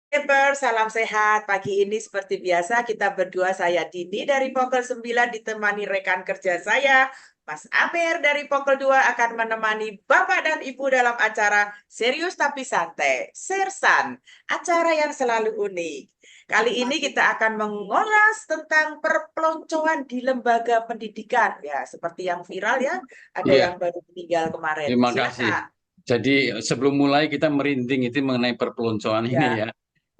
Eber, salam sehat. Pagi ini seperti biasa kita berdua, saya Dini dari Pokel 9 ditemani rekan kerja saya, Mas Amir dari Pokel 2 akan menemani Bapak dan Ibu dalam acara Serius Tapi Santai, Sersan, acara yang selalu unik. Kali ini kita akan mengulas tentang perpeloncoan di lembaga pendidikan. Ya, seperti yang viral ya, ada Iya, yang baru meninggal kemarin. terima kasih. Silakan. Jadi sebelum mulai kita merinding itu mengenai perpeloncoan ini Ya, ya.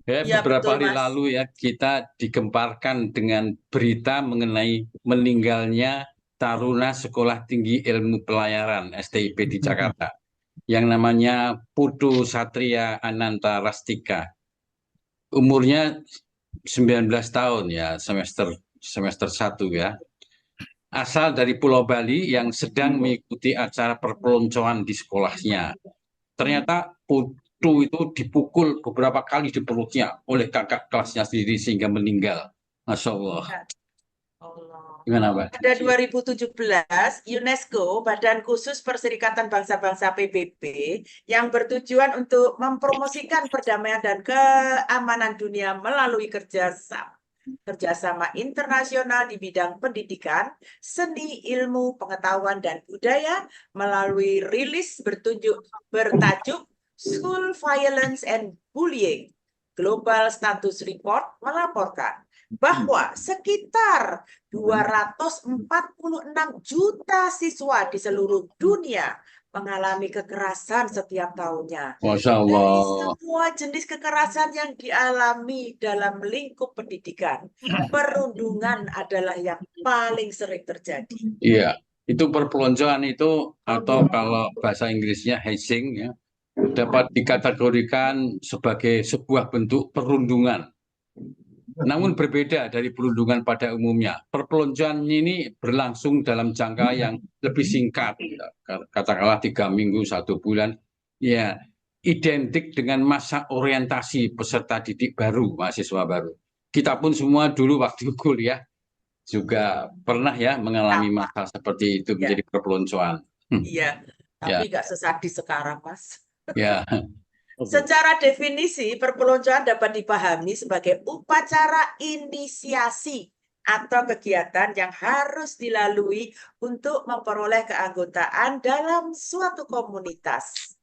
Ya, ya beberapa betul hari Mas. lalu ya kita digemparkan dengan berita mengenai meninggalnya Taruna Sekolah Tinggi Ilmu Pelayaran STIP di Jakarta yang namanya Putu Satria Ananta Rastika. Umurnya 19 tahun ya, semester 1 ya. Asal dari Pulau Bali yang sedang mengikuti acara perpeloncoan di sekolahnya. Ternyata Putu itu dipukul beberapa kali di perutnya oleh kakak kelasnya sendiri sehingga meninggal. Masya Allah. Allah. Gimana, Mbak? Pada 2017, UNESCO, Badan Khusus Perserikatan Bangsa-Bangsa PBB, yang bertujuan untuk mempromosikan perdamaian dan keamanan dunia melalui kerjasama internasional di bidang pendidikan, seni, ilmu, pengetahuan, dan budaya melalui rilis bertajuk School Violence and Bullying. Global Status Report melaporkan bahwa sekitar 246 juta siswa di seluruh dunia mengalami kekerasan setiap tahunnya. Masya Dari Allah. semua jenis kekerasan yang dialami dalam lingkup pendidikan, perundungan adalah yang paling sering terjadi. Iya, itu perpeloncoan itu atau kalau bahasa Inggrisnya hazing ya, dapat dikategorikan sebagai sebuah bentuk perundungan. Namun berbeda dari perundungan pada umumnya. Perpeloncoan ini berlangsung dalam jangka yang lebih singkat, katakanlah 3 minggu, 1 bulan. Ya, identik dengan masa orientasi peserta didik baru, mahasiswa baru. Kita pun semua dulu waktu kuliah juga pernah ya mengalami Sama, masa seperti itu ya, menjadi perpeloncoan. iya, tapi Ya, nggak sesadis sekarang, Mas. ya. Secara definisi, perpeloncoan dapat dipahami sebagai upacara inisiasi atau kegiatan yang harus dilalui untuk memperoleh keanggotaan dalam suatu komunitas.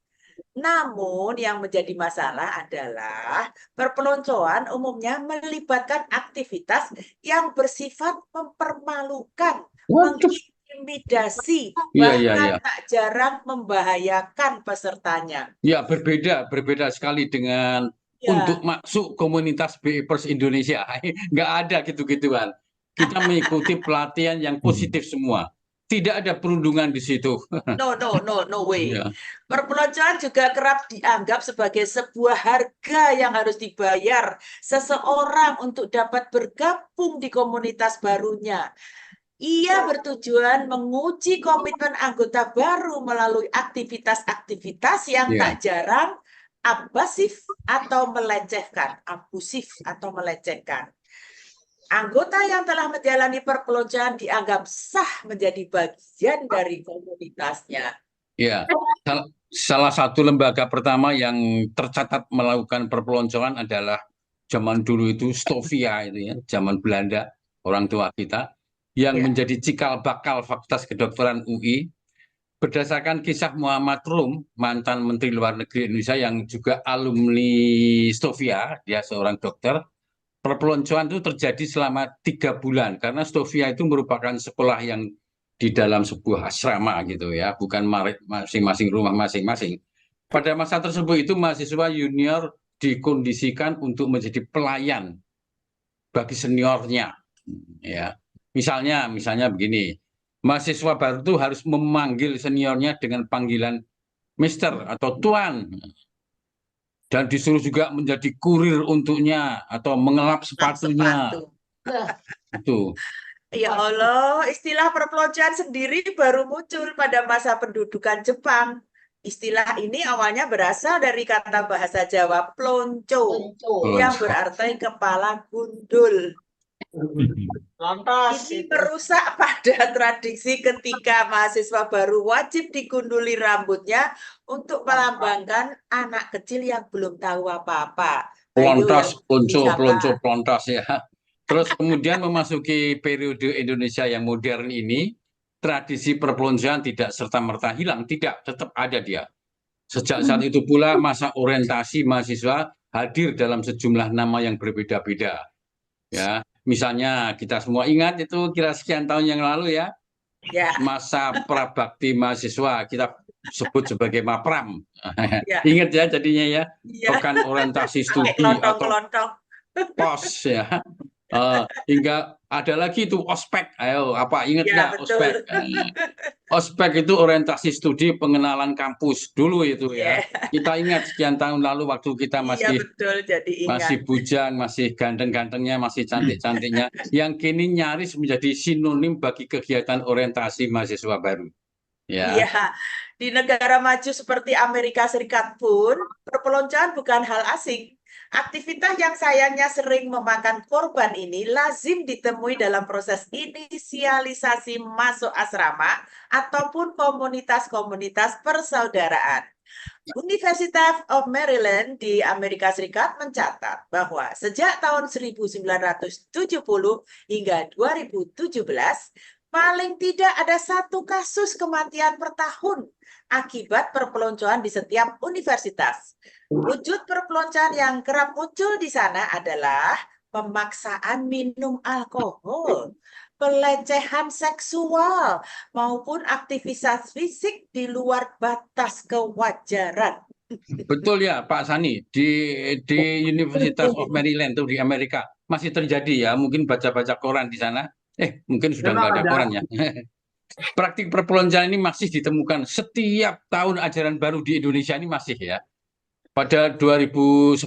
Namun, yang menjadi masalah adalah perpeloncoan umumnya melibatkan aktivitas yang bersifat mempermalukan, Waduh. mengintimidasi, Iya, iya, bahkan iya. tak jarang membahayakan pesertanya. Ya, berbeda sekali dengan untuk Ya, masuk komunitas BIPers Indonesia. Nggak ada gitu-gituan. Kita mengikuti pelatihan yang positif semua. Tidak ada perundungan di situ. no way. Ya, Perpeloncoan juga kerap dianggap sebagai sebuah harga yang harus dibayar seseorang untuk dapat bergabung di komunitas barunya. Ia bertujuan menguji komitmen anggota baru melalui aktivitas-aktivitas yang tak ya, jarang abusif atau melecehkan. Anggota yang telah menjalani perpeloncoan dianggap sah menjadi bagian dari komunitasnya. ya. Salah satu lembaga pertama yang tercatat melakukan perpeloncoan adalah zaman dulu itu Stovia itu ya, zaman Belanda, orang tua kita, yang Ya, menjadi cikal bakal Fakultas Kedokteran UI. Berdasarkan kisah Muhammad Rum, mantan Menteri Luar Negeri Indonesia yang juga alumni Stovia, dia seorang dokter, perpeloncoan itu terjadi selama 3 bulan karena Stovia itu merupakan sekolah yang di dalam sebuah asrama gitu ya, bukan masing-masing rumah masing-masing. Pada masa tersebut itu mahasiswa junior dikondisikan untuk menjadi pelayan bagi seniornya, ya. Misalnya begini, mahasiswa baru itu harus memanggil seniornya dengan panggilan Mister atau Tuan dan disuruh juga menjadi kurir untuknya atau mengelap lap sepatunya. sepatu. Itu. Ya Allah, istilah perpeloncoan sendiri baru muncul pada masa pendudukan Jepang. Istilah ini awalnya berasal dari kata bahasa Jawa plonco, yang Pelonco. berarti kepala gundul. Lantas Ini itu. merusak pada tradisi ketika mahasiswa baru wajib digunduli rambutnya untuk melambangkan anak kecil yang belum tahu apa-apa. Ayo yang Pelontos, pelonco, pelonco, disapa. pelontos ya. Terus kemudian memasuki periode Indonesia yang modern ini, tradisi perpeloncoan tidak serta-merta hilang, tidak, tetap ada dia. Sejak saat itu pula masa orientasi mahasiswa hadir dalam sejumlah nama yang berbeda-beda. Ya, misalnya kita semua ingat itu kira sekian tahun yang lalu ya, Ya, masa prabakti mahasiswa kita sebut sebagai MAPRAM. ya, Ingat ya jadinya ya, iya. pekan orientasi Pakai studi atau kelontong-kelontong. POS ya. Hingga ada lagi itu ospek. Ayo, apa ingat Ya, nggak betul. ospek? Ospek itu orientasi studi pengenalan kampus dulu itu ya. Iya, Kita ingat sekian tahun lalu waktu kita iya masih betul. Jadi ingat. masih bujang, masih ganteng-gantengnya, masih cantik-cantiknya, yang kini nyaris menjadi sinonim bagi kegiatan orientasi mahasiswa baru. Iya, Ya, di negara maju seperti Amerika Serikat pun, perpeloncoan bukan hal asing. Aktivitas yang sayangnya sering memakan korban ini lazim ditemui dalam proses inisialisasi masuk asrama ataupun komunitas-komunitas persaudaraan. University of Maryland di Amerika Serikat mencatat bahwa sejak tahun 1970 hingga 2017, paling tidak ada satu kasus kematian per tahun akibat perpeloncoan di setiap universitas. Wujud perpeloncoan yang kerap muncul di sana adalah pemaksaan minum alkohol, pelecehan seksual, maupun aktivitas fisik di luar batas kewajaran. betul ya Pak Sani. Di University of Maryland itu di Amerika masih terjadi ya. Mungkin baca-baca koran di sana. Mungkin sudah nggak Memang ada ada. koran ya. Praktik perpeloncoan ini masih ditemukan setiap tahun ajaran baru di Indonesia ini masih ya. Pada 2011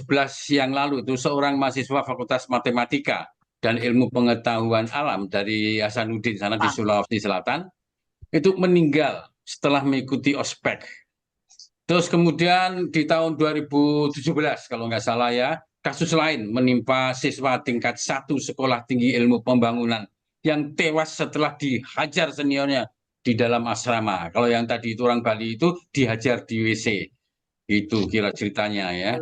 yang lalu itu seorang mahasiswa Fakultas Matematika dan Ilmu Pengetahuan Alam dari Hasanuddin sana di Sulawesi Selatan itu meninggal setelah mengikuti ospek. Terus kemudian di tahun 2017 kalau nggak salah ya, kasus lain menimpa siswa tingkat 1 Sekolah Tinggi Ilmu Pembangunan yang tewas setelah dihajar seniornya di dalam asrama. Kalau yang tadi itu orang Bali itu dihajar di WC. Itu kira ceritanya ya.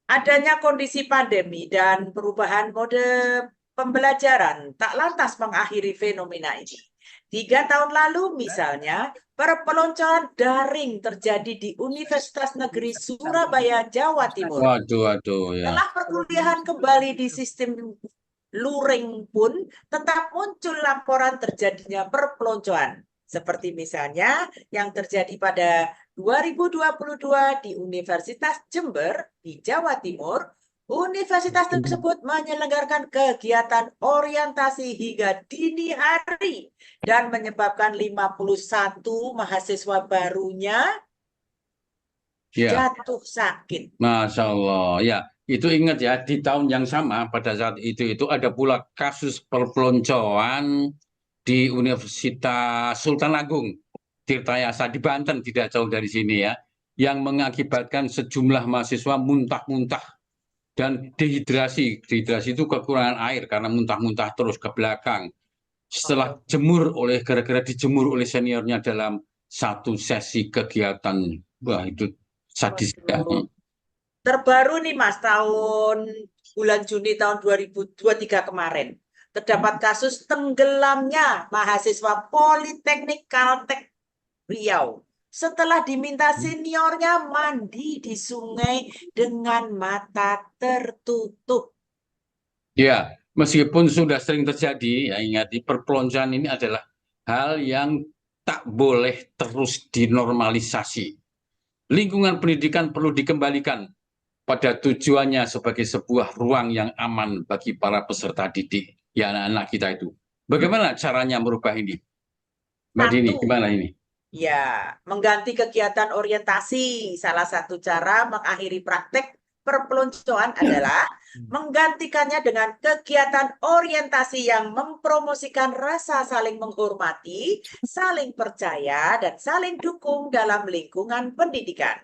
Adanya kondisi pandemi dan perubahan mode pembelajaran tak lantas mengakhiri fenomena ini. 3 tahun lalu misalnya, perpeloncoan daring terjadi di Universitas Negeri Surabaya, Jawa Timur. Waduh, waduh ya. Setelah perkuliahan kembali di sistem luring pun tetap muncul laporan terjadinya perpeloncoan. Seperti misalnya yang terjadi pada 2022 di Universitas Jember di Jawa Timur. Universitas tersebut menyelenggarakan kegiatan orientasi hingga dini hari dan menyebabkan 51 mahasiswa barunya Ya, jatuh sakit. Masya Allah. Ya, itu ingat ya, di tahun yang sama pada saat itu ada pula kasus perpeloncoan di Universitas Sultan Agung, Tirtayasa di Banten, tidak jauh dari sini ya, yang mengakibatkan sejumlah mahasiswa muntah-muntah dan dehidrasi. Dehidrasi itu kekurangan air karena muntah-muntah terus ke belakang. Setelah gara-gara dijemur oleh seniornya dalam satu sesi kegiatan. Wah, itu sadis ya. Terbaru nih Mas, bulan Juni tahun 2023 kemarin. Terdapat kasus tenggelamnya mahasiswa Politeknik Kaltek Riau setelah diminta seniornya mandi di sungai dengan mata tertutup. Ya, meskipun sudah sering terjadi, ya ingat perpeloncoan ini adalah hal yang tak boleh terus dinormalisasi. Lingkungan pendidikan perlu dikembalikan pada tujuannya sebagai sebuah ruang yang aman bagi para peserta didik, ya anak-anak kita itu. Bagaimana caranya merubah ini? Mbak Dini, Satu, gimana ini? ya, mengganti kegiatan orientasi. Salah satu cara mengakhiri praktek perpeloncoan adalah menggantikannya dengan kegiatan orientasi yang mempromosikan rasa saling menghormati, saling percaya, dan saling dukung dalam lingkungan pendidikan.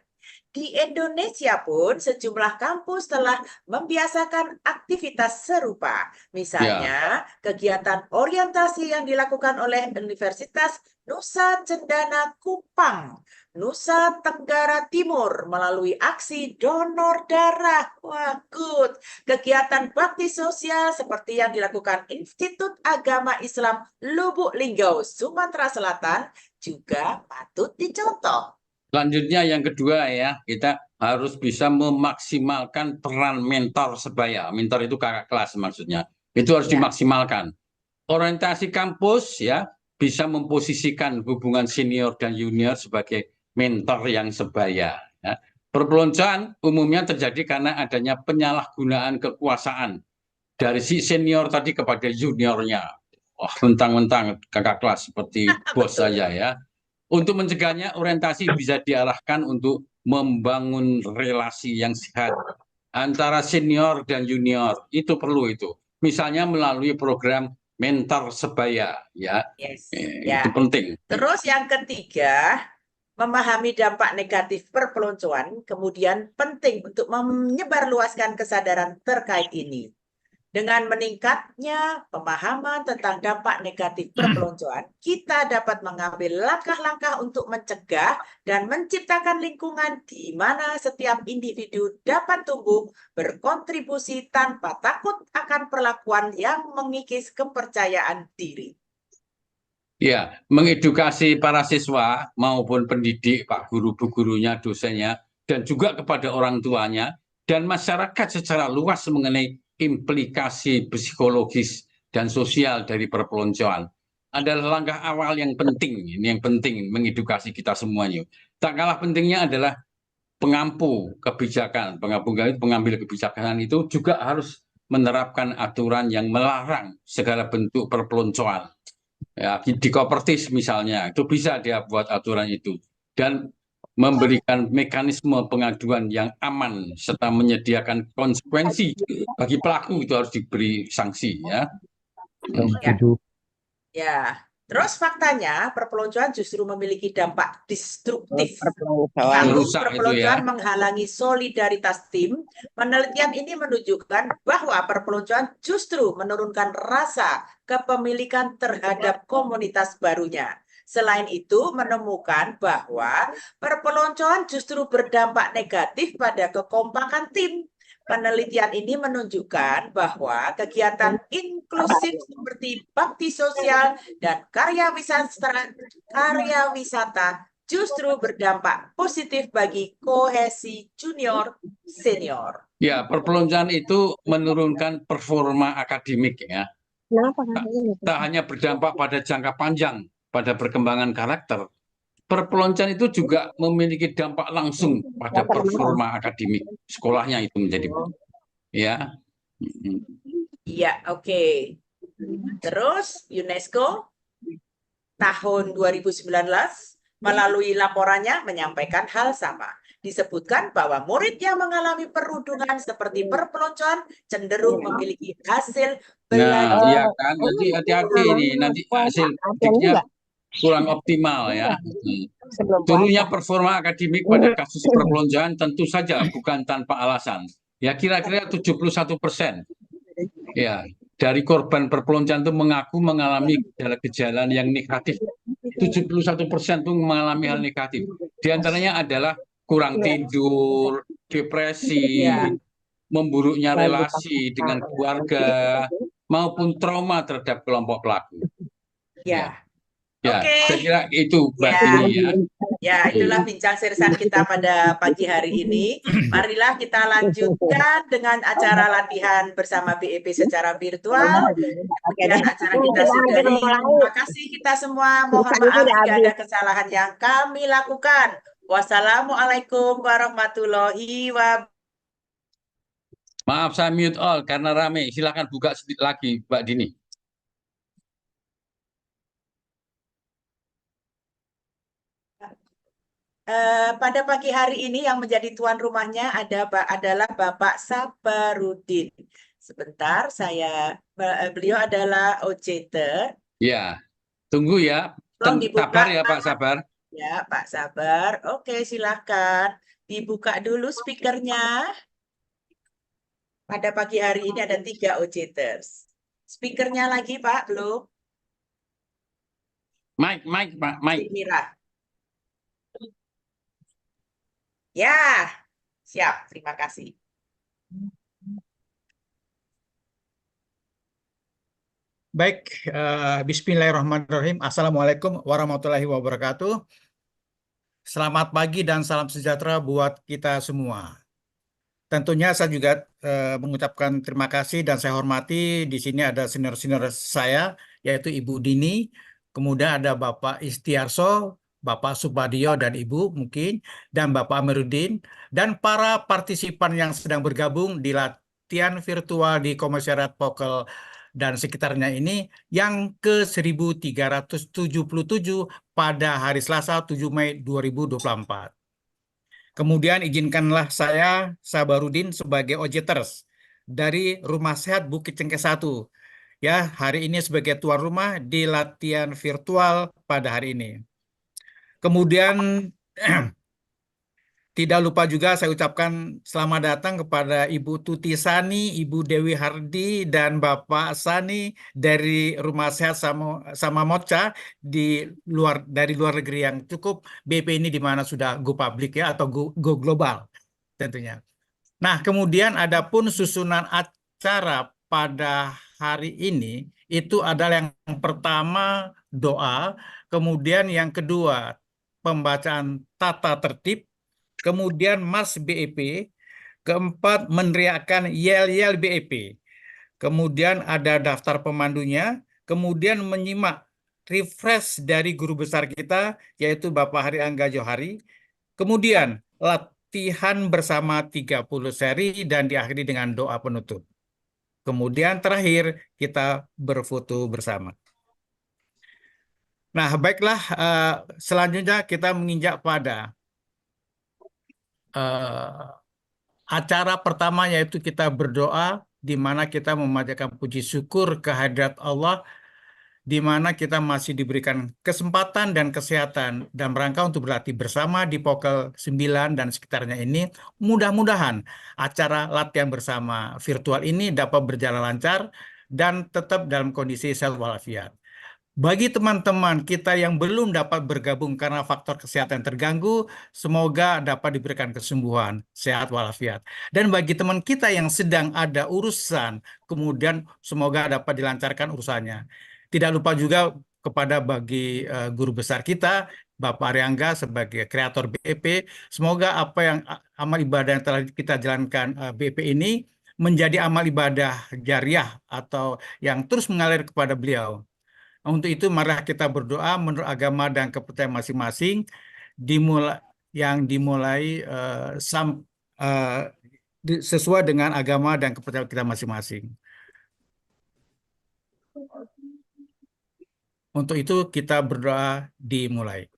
Di Indonesia pun sejumlah kampus telah membiasakan aktivitas serupa. Ya, Misalnya, kegiatan orientasi yang dilakukan oleh Universitas Nusa Cendana Kupang, Nusa Tenggara Timur melalui aksi donor darah. Wah, good. Kegiatan bakti sosial seperti yang dilakukan Institut Agama Islam Lubuk Linggau, Sumatera Selatan juga patut dicontoh. selanjutnya yang kedua ya, kita harus bisa memaksimalkan peran mentor sebaya. Mentor itu kakak kelas maksudnya. Itu harus Ya, dimaksimalkan. Orientasi kampus ya bisa memposisikan hubungan senior dan junior sebagai mentor yang sebaya. Ya. Perpeloncoan umumnya terjadi karena adanya penyalahgunaan kekuasaan dari si senior tadi kepada juniornya. Wah, mentang-mentang kakak kelas seperti bos betul. saya ya. Untuk mencegahnya, orientasi bisa diarahkan untuk membangun relasi yang sehat antara senior dan junior. Itu perlu itu. Misalnya melalui program mentor sebaya, ya. Yes, Itu ya. penting. Terus yang ketiga, memahami dampak negatif perpeloncoan, kemudian penting untuk menyebarluaskan kesadaran terkait ini. Dengan meningkatnya pemahaman tentang dampak negatif perpeloncoan, kita dapat mengambil langkah-langkah untuk mencegah dan menciptakan lingkungan di mana setiap individu dapat tumbuh berkontribusi tanpa takut akan perlakuan yang mengikis kepercayaan diri. Ya, mengedukasi para siswa maupun pendidik, Pak Guru, Bu Gurunya, dosennya, dan juga kepada orang tuanya, dan masyarakat secara luas mengenai implikasi psikologis dan sosial dari perpeloncoan adalah langkah awal yang penting. Ini yang penting mengedukasi kita semuanya. Tak kalah pentingnya adalah pengampu kebijakan, pengambil kebijakan itu juga harus menerapkan aturan yang melarang segala bentuk perpeloncoan. Ya, di Kopertis misalnya, itu bisa dia buat aturan itu. Dan memberikan mekanisme pengaduan yang aman serta menyediakan konsekuensi bagi pelaku itu harus diberi sanksi ya. Ya, ya. Terus faktanya perpeloncoan justru memiliki dampak destruktif. Kalau Merusak itu perpeloncoan ya. menghalangi solidaritas tim, penelitian ini menunjukkan bahwa perpeloncoan justru menurunkan rasa kepemilikan terhadap komunitas barunya. Selain itu, menemukan bahwa perpeloncoan justru berdampak negatif pada kekompakan tim. Penelitian ini menunjukkan bahwa kegiatan inklusif seperti bakti sosial dan karya wisata justru berdampak positif bagi kohesi junior senior. Ya, perpeloncoan itu menurunkan performa akademik ya. Tak hanya berdampak pada jangka panjang pada perkembangan karakter, perpeloncoan itu juga memiliki dampak langsung pada performa akademik sekolahnya itu menjadi ya. Iya, oke. Terus UNESCO tahun 2019 melalui laporannya menyampaikan hal sama. Disebutkan bahwa murid yang mengalami perundungan seperti perpeloncoan cenderung memiliki hasil Nah, belajar. iya kan, nanti hati-hati ini, nanti hasil didiknya kurang optimal ya. Turunnya performa akademik pada kasus perpeloncoan tentu saja bukan tanpa alasan. Ya kira-kira 71%. Ya, dari korban perpeloncoan itu mengaku mengalami gejala-gejala yang negatif. 71% itu mengalami hal negatif. Di antaranya adalah kurang tidur, depresi, Ya, memburuknya relasi dengan keluarga, maupun trauma terhadap kelompok pelaku. ya. Ya, ya, Oke, saya kira itu Mbak ya. Dini ya. Ya, itulah bincang sirsan kita pada pagi hari ini. Marilah kita lanjutkan dengan acara latihan bersama BEP secara virtual. Kemudian acara kita sudahi. Terima kasih kita semua. Mohon maaf jika ada kesalahan yang kami lakukan. Wassalamualaikum warahmatullahi wabarakatuh. Maaf saya mute all karena rame. Silakan buka sedikit lagi Mbak Dini. Pada pagi hari ini yang menjadi tuan rumahnya adalah Bapak Sabarudin. Sebentar, beliau adalah OJT. Ya, tunggu ya. Tolong dibuka. Sabar ya Pak Sabar. Ya, Pak Sabar. Oke, silahkan. Dibuka dulu speakernya. Pada pagi hari ini ada 3 OJTers. Speakernya lagi, Pak, belum? Mike, Pak, Mike. Mira. Ya, siap. Terima kasih. Baik, Bismillahirrahmanirrahim. Assalamualaikum warahmatullahi wabarakatuh. Selamat pagi dan salam sejahtera buat kita semua. Tentunya saya juga mengucapkan terima kasih dan saya hormati di sini ada senior-senior saya, yaitu Ibu Dini, kemudian ada Bapak Istiarso, Bapak Supadio dan Ibu mungkin, dan Bapak Amiruddin, dan para partisipan yang sedang bergabung di latihan virtual di Komisariat Pokel dan sekitarnya ini yang ke-1377 pada hari Selasa 7 Mei 2024. Kemudian izinkanlah saya, Sabarudin, sebagai OJTers dari Rumah Sehat Bukit Cengkeh 1. Ya, hari ini sebagai tuan rumah di latihan virtual pada hari ini. Kemudian tidak lupa juga saya ucapkan selamat datang kepada Ibu Tuti Sani, Ibu Dewi Hardi, dan Bapak Sani dari Rumah Sehat sama Mocha dari luar negeri yang cukup BP ini di mana sudah go public ya atau go global tentunya. Nah, kemudian adapun susunan acara pada hari ini itu adalah yang pertama doa, kemudian yang kedua pembacaan tata tertib, kemudian Mars BEP, keempat meneriakkan yel-yel BEP, kemudian ada daftar pemandunya, kemudian menyimak refresh dari guru besar kita, yaitu Bapak Hari Angga Johari, kemudian latihan bersama 30 seri dan diakhiri dengan doa penutup. Kemudian terakhir kita berfoto bersama. Nah, baiklah, selanjutnya kita menginjak pada acara pertama yaitu kita berdoa di mana kita memanjatkan puji syukur kehadirat Allah di mana kita masih diberikan kesempatan dan kesehatan dan rangka untuk berlatih bersama di Pokel 9 dan sekitarnya ini. Mudah-mudahan acara latihan bersama virtual ini dapat berjalan lancar dan tetap dalam kondisi sehat walafiat. Bagi teman-teman kita yang belum dapat bergabung karena faktor kesehatan terganggu, semoga dapat diberikan kesembuhan, sehat walafiat. Dan bagi teman kita yang sedang ada urusan, kemudian semoga dapat dilancarkan urusannya. Tidak lupa juga kepada bagi guru besar kita, Bapak Ariangga sebagai kreator BEP, semoga apa yang amal ibadah yang telah kita jalankan BEP ini menjadi amal ibadah jariah atau yang terus mengalir kepada beliau. Untuk itu, marilah kita berdoa menurut agama dan kepercayaan masing-masing, dimulai sesuai dengan agama dan kepercayaan kita masing-masing. Untuk itu, kita berdoa dimulai.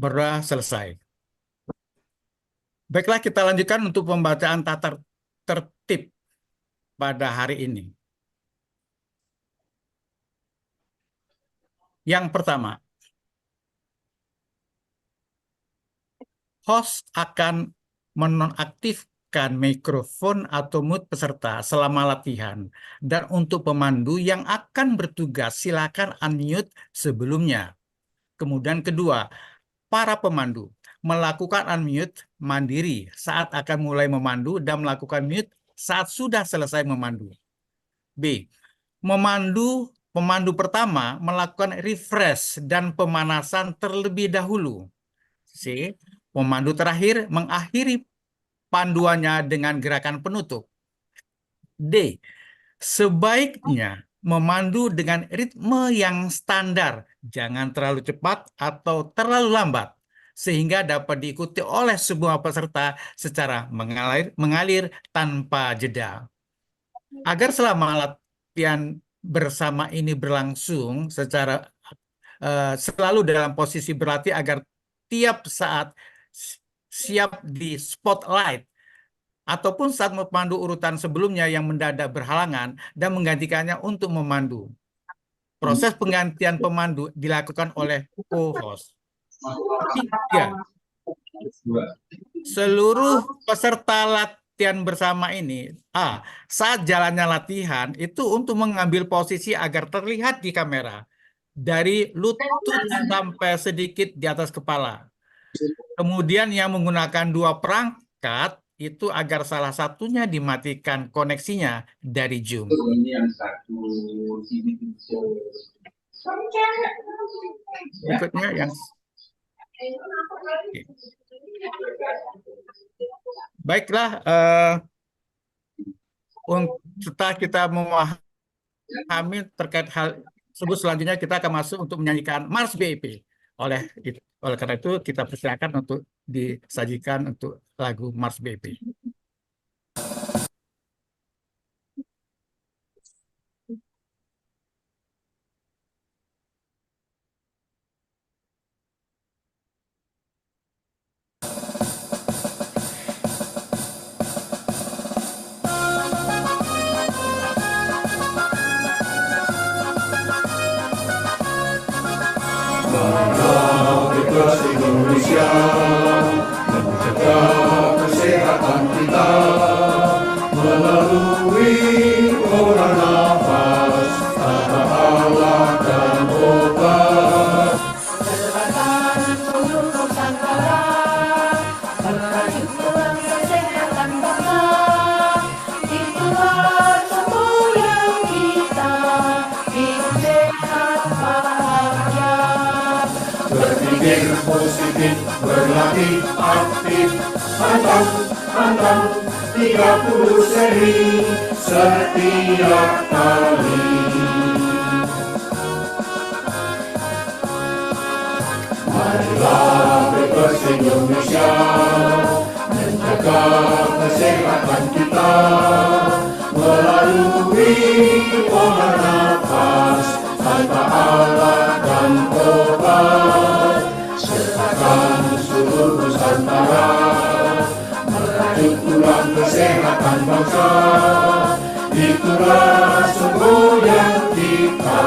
Berdoa selesai. Baiklah, kita lanjutkan untuk pembacaan tata tertib pada hari ini. Yang pertama, host akan menonaktifkan mikrofon atau mute peserta selama latihan. Dan untuk pemandu yang akan bertugas, silakan unmute sebelumnya. Kemudian kedua, para pemandu melakukan unmute mandiri saat akan mulai memandu dan melakukan mute saat sudah selesai memandu. B. Pemandu pertama melakukan refresh dan pemanasan terlebih dahulu. C. Pemandu terakhir mengakhiri panduannya dengan gerakan penutup. D. Sebaiknya memandu dengan ritme yang standar, jangan terlalu cepat atau terlalu lambat, sehingga dapat diikuti oleh semua peserta secara mengalir tanpa jeda. Agar selama latihan bersama ini berlangsung secara selalu dalam posisi berlatih agar tiap saat siap di spotlight ataupun saat memandu urutan sebelumnya yang mendadak berhalangan dan menggantikannya untuk memandu. Proses penggantian pemandu dilakukan oleh co-host. Ketiga, seluruh peserta latihan bersama ini, saat jalannya latihan itu untuk mengambil posisi agar terlihat di kamera dari lutut sampai sedikit di atas kepala. Kemudian yang menggunakan 2 perangkat itu agar salah satunya dimatikan koneksinya dari Zoom. Berikutnya yang baiklah, setelah kita memahami terkait hal tersebut, selanjutnya kita akan masuk untuk menyanyikan Mars BIP. Oleh karena itu kita persilakan untuk disajikan untuk lagu Mars BIP. Bebas Indonesia, menjaga kesehatan kita melalui orang nafas, kata Allah dan obat. Gerakan seluruh Nusantara, merajukan kesehatan bangsa, itulah semboyan kita, hidup sehat bahagia. Berpikir positif, berlatih aktif, pantang 30 seri setiap kali. Marilah Bebas Indonesia, menjaga kesehatan kita melalui pola nafas, tanpa alat dan obat. Sertakan seluruh Nusantara, merajut tulang kesehatan bangsa, itulah semboyan kita,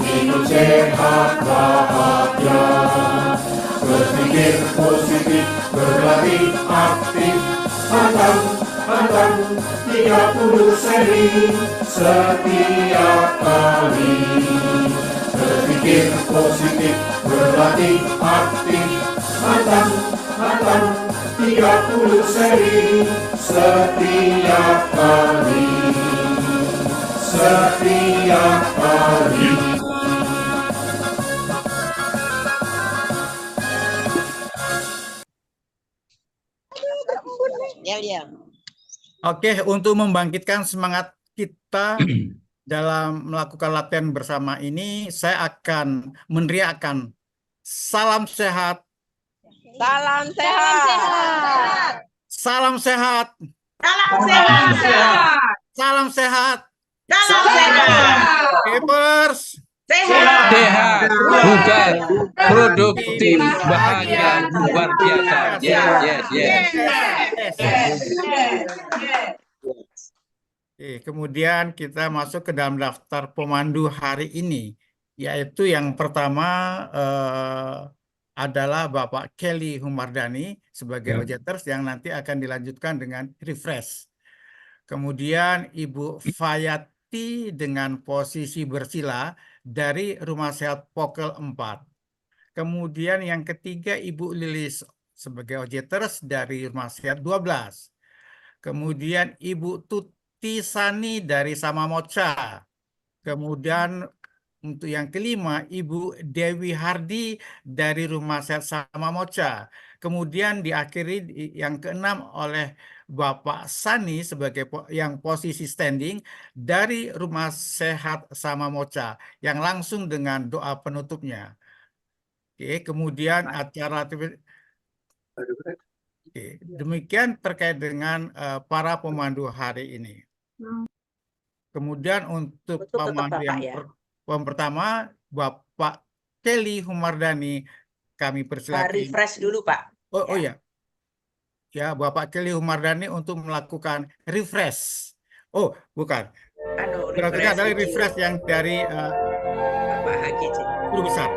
hidup sehat bahagia. Berpikir positif, berlatih aktif, pantang 30 seri setiap kali. Berpikir positif, berlatih aktif, pantang 30 seri setiap kali. Setiap kali. Oke, untuk membangkitkan semangat kita dalam melakukan latihan bersama ini, saya akan meneriakkan salam sehat, Salam sehat. salam sehat, Salam sehat. salam sehat, Salam sehat. Papers. Sehat. Sehat, bugar, produktif, bahagia, luar biasa. Yes. Oke, kemudian kita masuk ke dalam daftar pemandu hari ini, yaitu yang pertama adalah Bapak Kelly Humardani sebagai OJTers yang nanti akan dilanjutkan dengan refresh. Kemudian Ibu Fayati dengan posisi bersila dari Rumah Sehat Pokel 4. Kemudian yang ketiga Ibu Lilis sebagai OJTers dari Rumah Sehat 12. Kemudian Ibu Tuti Sani dari Samamoca. Kemudian untuk yang kelima Ibu Dewi Hardi dari Rumah Sehat Samamoca. Kemudian diakhiri yang keenam oleh Bapak Sani sebagai yang posisi standing dari Rumah Sehat Samamoca yang langsung dengan doa penutupnya. Oke, kemudian acara demikian terkait dengan para pemandu hari ini. Kemudian untuk pemandu yang pertama, Bapak Kelly Humardani, kami persilakan. Refresh dulu, Pak. Oh ya. ya Bapak Kelly Humardani untuk melakukan refresh. Oh, bukan. Berarti adalah refresh yang dari Bapak HGJ. guru besar.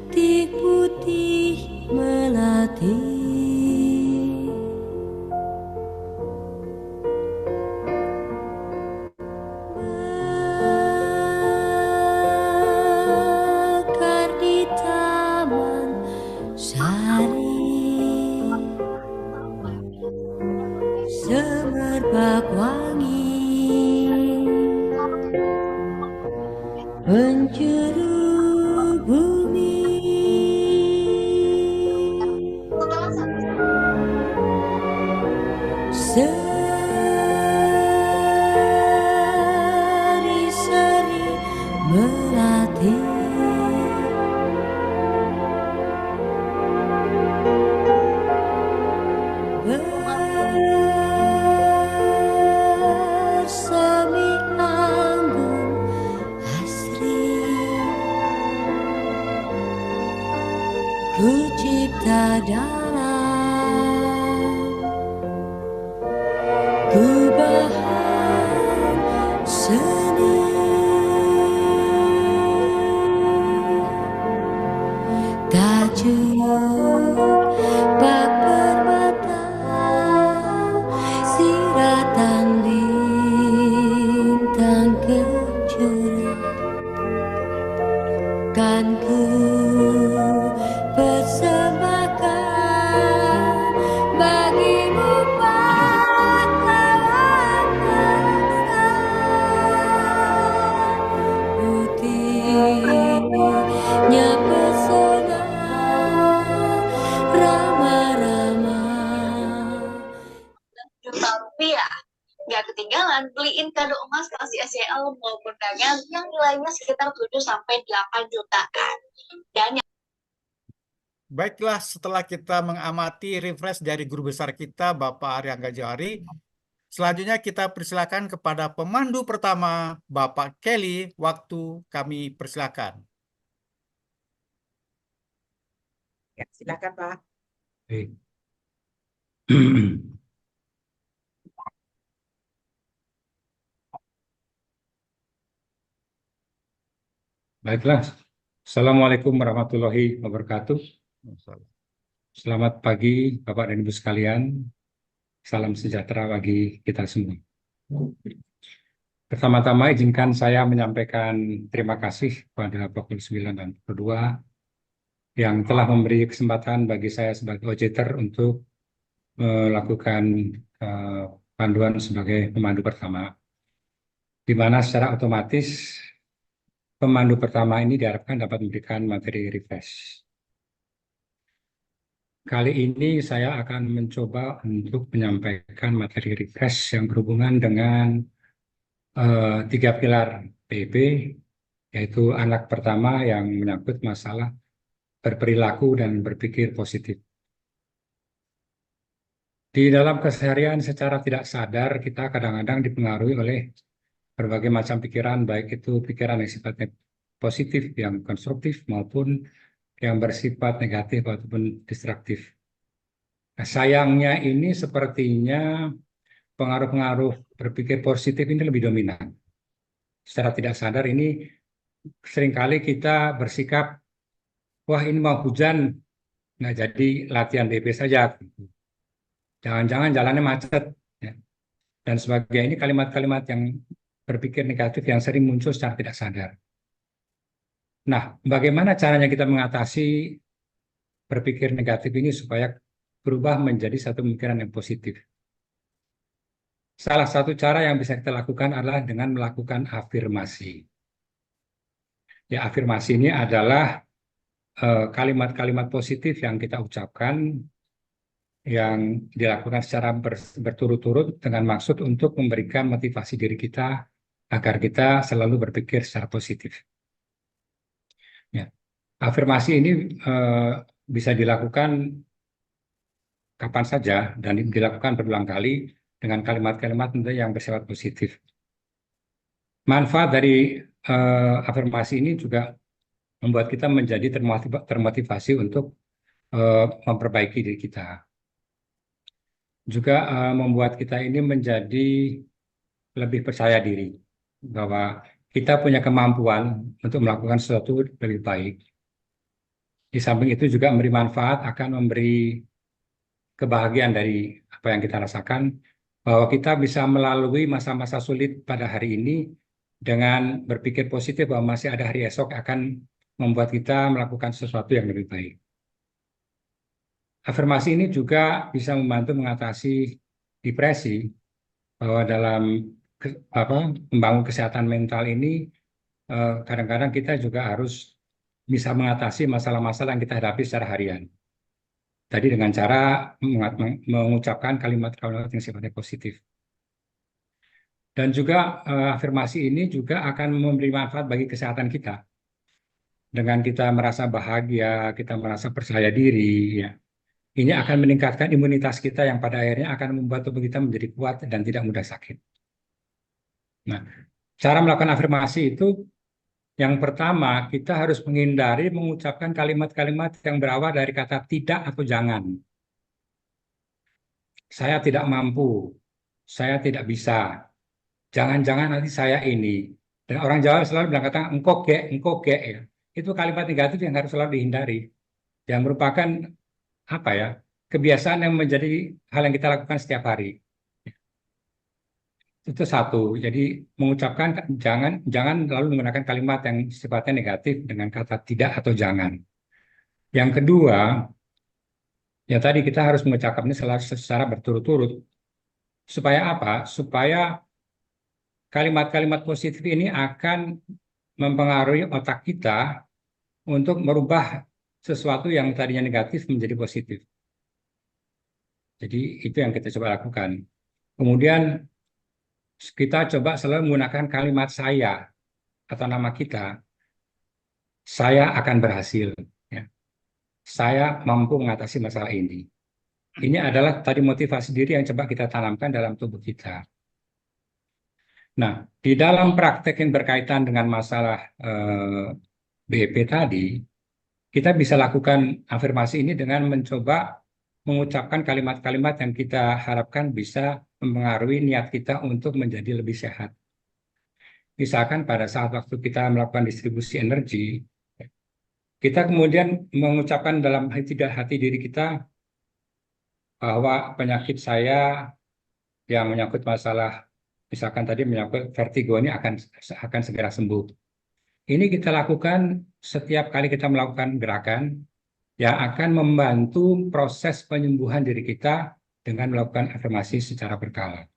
Putih putih melati, mekar di taman sari, semerbak wangi mencuru bumi. Seri-seri melati, bersemi anggun asri, ku cipta dalam gubahan seni. Tajuk bak permata, siratan bintang kejora, kan ku persembahkan bagimu pahlawan bangsa. Putihnya pesona ramah-ramah. Rp1 nggak ketinggalan beliin kado emas kelas di SCL maupun undangan yang nilainya sekitar 7-8 jutaan. Dan Baiklah, setelah kita mengamati refresh dari guru besar kita, Bapak Aryangga Johari, selanjutnya kita persilakan kepada pemandu pertama, Bapak Kelly. Waktu kami persilakan. Ya, silakan Pak. Baik. Baiklah, Assalamualaikum warahmatullahi wabarakatuh. Selamat pagi Bapak dan Ibu sekalian. Salam sejahtera bagi kita semua. Pertama-tama izinkan saya menyampaikan terima kasih kepada Pokul 9 dan Pokul 2 yang telah memberi kesempatan bagi saya sebagai OJTer untuk melakukan panduan sebagai pemandu pertama, di mana secara otomatis pemandu pertama ini diharapkan dapat memberikan materi refresh. Kali ini saya akan mencoba untuk menyampaikan materi refresh yang berhubungan dengan 3 pilar PIP, yaitu anak pertama yang menyangkut masalah berperilaku dan berpikir positif. Di dalam keseharian secara tidak sadar kita kadang-kadang dipengaruhi oleh berbagai macam pikiran, baik itu pikiran yang sifatnya positif, yang konstruktif, maupun yang bersifat negatif ataupun distraktif. Nah, sayangnya ini sepertinya pengaruh-pengaruh berpikir positif ini lebih dominan. Secara tidak sadar ini seringkali kita bersikap, wah ini mau hujan, nggak jadi latihan DP saja. Jangan-jangan jalannya macet. Ya. Dan sebagainya, ini kalimat-kalimat yang berpikir negatif yang sering muncul secara tidak sadar. Nah, bagaimana caranya kita mengatasi berpikir negatif ini supaya berubah menjadi satu pemikiran yang positif? Salah satu cara yang bisa kita lakukan adalah dengan melakukan afirmasi. Ya, afirmasi ini adalah kalimat-kalimat positif yang kita ucapkan, yang dilakukan secara berturut-turut dengan maksud untuk memberikan motivasi diri kita agar kita selalu berpikir secara positif. Ya. Afirmasi ini bisa dilakukan kapan saja dan dilakukan berulang kali dengan kalimat-kalimat yang bersifat positif. Manfaat dari afirmasi ini juga membuat kita menjadi termotivasi untuk memperbaiki diri kita. Juga membuat kita ini menjadi lebih percaya diri bahwa kita punya kemampuan untuk melakukan sesuatu lebih baik. Di samping itu juga memberi manfaat, akan memberi kebahagiaan dari apa yang kita rasakan, bahwa kita bisa melalui masa-masa sulit pada hari ini dengan berpikir positif bahwa masih ada hari esok akan membuat kita melakukan sesuatu yang lebih baik. Afirmasi ini juga bisa membantu mengatasi depresi, bahwa dalam membangun kesehatan mental ini kadang-kadang kita juga harus bisa mengatasi masalah-masalah yang kita hadapi secara harian. Tadi dengan cara mengucapkan kalimat-kalimat yang sifatnya positif. Dan juga afirmasi ini juga akan memberi manfaat bagi kesehatan kita. Dengan kita merasa bahagia, kita merasa percaya diri, ya. Ini akan meningkatkan imunitas kita yang pada akhirnya akan membuat tubuh kita menjadi kuat dan tidak mudah sakit. Nah, cara melakukan afirmasi itu yang pertama, kita harus menghindari mengucapkan kalimat-kalimat yang berawal dari kata tidak atau jangan. Saya tidak mampu, saya tidak bisa, jangan-jangan nanti saya ini. Dan orang Jawa selalu bilang kata engkok ge, ya. Itu kalimat negatif yang harus selalu dihindari. Yang merupakan kebiasaan yang menjadi hal yang kita lakukan setiap hari. Itu satu. Jadi mengucapkan jangan lalu menggunakan kalimat yang sifatnya negatif dengan kata tidak atau jangan. Yang kedua, ya tadi kita harus mengucapkannya secara berturut-turut. Supaya apa? Supaya kalimat-kalimat positif ini akan mempengaruhi otak kita untuk merubah sesuatu yang tadinya negatif menjadi positif. Jadi itu yang kita coba lakukan. Kemudian kita coba selalu menggunakan kalimat saya atau nama kita. Saya akan berhasil. Ya. Saya mampu mengatasi masalah ini. Ini adalah tadi motivasi diri yang coba kita tanamkan dalam tubuh kita. Nah, di dalam praktek yang berkaitan dengan masalah BEP tadi, kita bisa lakukan afirmasi ini dengan mencoba mengucapkan kalimat-kalimat yang kita harapkan bisa mempengaruhi niat kita untuk menjadi lebih sehat. Misalkan pada saat waktu kita melakukan distribusi energi, kita kemudian mengucapkan dalam hati diri kita bahwa penyakit saya yang menyangkut masalah, misalkan tadi menyangkut vertigo ini akan segera sembuh. Ini kita lakukan setiap kali kita melakukan gerakan yang akan membantu proses penyembuhan diri kita dengan melakukan afirmasi secara berkala.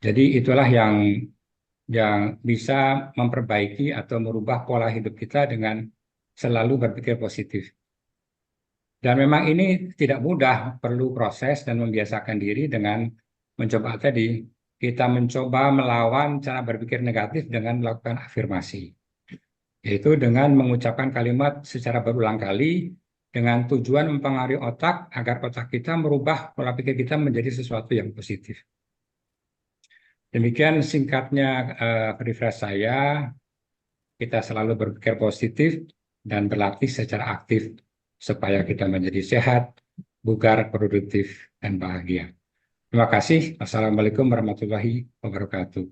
Jadi itulah yang bisa memperbaiki atau merubah pola hidup kita dengan selalu berpikir positif. Dan memang ini tidak mudah, perlu proses dan membiasakan diri dengan mencoba tadi. Kita mencoba melawan cara berpikir negatif dengan melakukan afirmasi. Yaitu dengan mengucapkan kalimat secara berulang kali dengan tujuan mempengaruhi otak agar otak kita merubah pola pikir kita menjadi sesuatu yang positif. Demikian singkatnya refresh saya. Kita selalu berpikir positif dan berlatih secara aktif supaya kita menjadi sehat, bugar, produktif, dan bahagia. Terima kasih. Wassalamualaikum warahmatullahi wabarakatuh.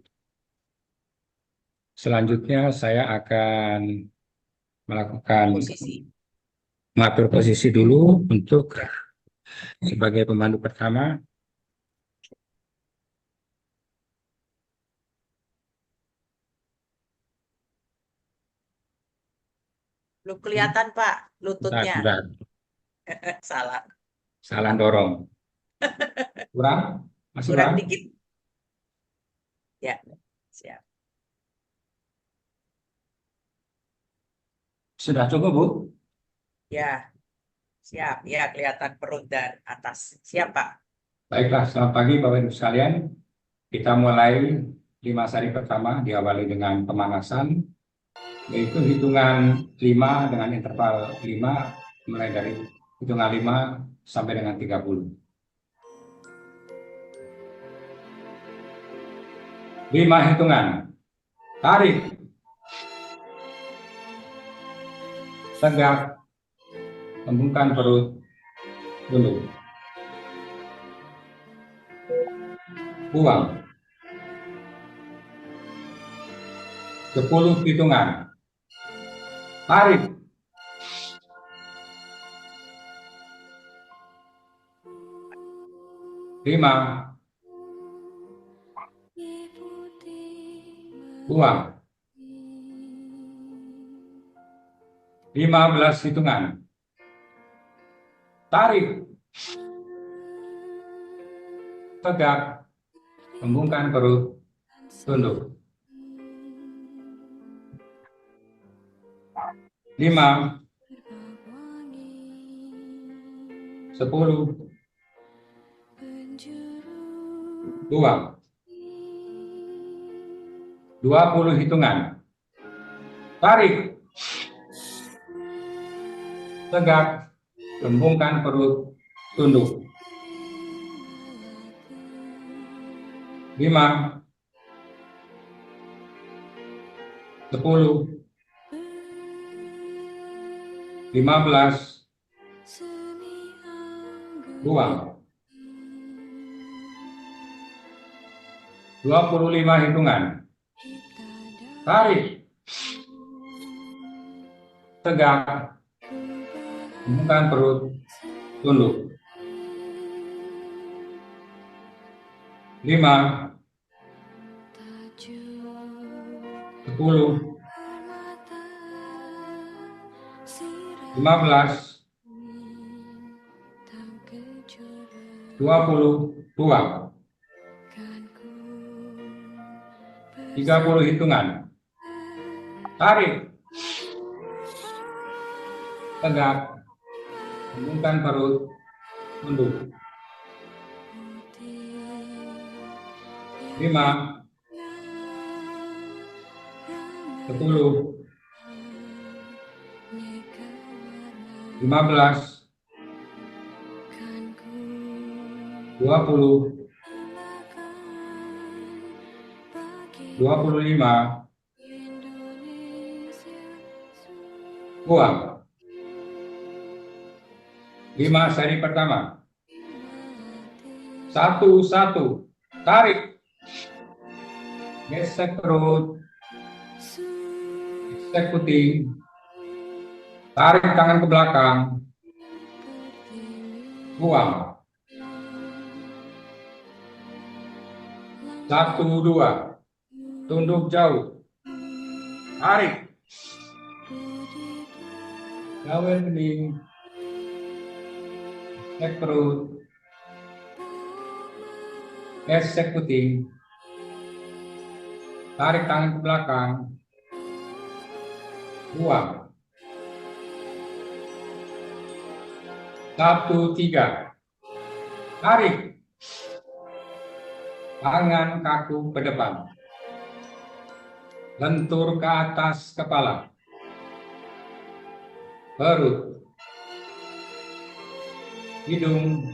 Selanjutnya saya akan melakukan mengatur posisi dulu untuk sebagai pemandu pertama. Belum kelihatan, Pak, Bentar, lututnya. bentar. Salah. Salah dorong. Kurang? Masih Kurang kurang? dikit. Ya, siap. Sudah cukup, Bu? Ya, siap. Ya, kelihatan perut dan atas. Siap, Pak. Baiklah, selamat pagi Bapak Ibu sekalian. Kita mulai 5 seri pertama diawali dengan pemanasan, yaitu hitungan 5 dengan interval 5, mulai dari hitungan 5 sampai dengan 30. 5 hitungan. Tarik. Tegak. Hembuskan perut. Tunduk. Buang. 10 hitungan. Tarik. Lima. Buang. 15 hitungan. Tarik. Tegak. Hembuskan perut. Tunduk. 5. 10. Buang. 20 hitungan. Tarik. Tegak. Hembuskan perut. Tunduk. 5. 10. 15. Buang. 25 hitungan. Tarik. Tegak. Hembuskan perut. Tunduk. 5. 10. 15. 20. Buang. 30 hitungan. Tarik. Tegak. Hembuskan perut. Tunduk. 5. 10. 15. 20. 25. Buang. 5 seri pertama. 1. Tarik. Gesek perut. Gesek puting. Tarik tangan ke belakang. Buang. 1, 2. Tunduk jauh. Tarik. Gawer kening. Gesek perut. Gesek puting. Tarik tangan ke belakang. Buang. 1, 3. Tarik. Tangan kaku ke depan. Lentur ke atas kepala. Perut. Hidung.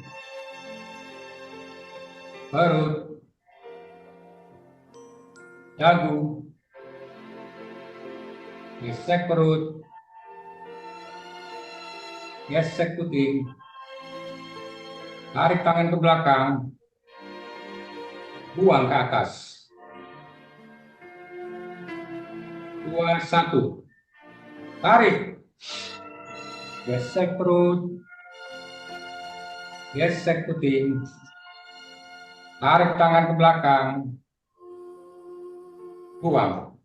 Perut. Dagu. Gesek perut. Gesek puting. Tarik tangan ke belakang. Buang ke atas. 2, 1. Tarik. Gesek perut. Gesek puting. Tarik tangan ke belakang. Buang.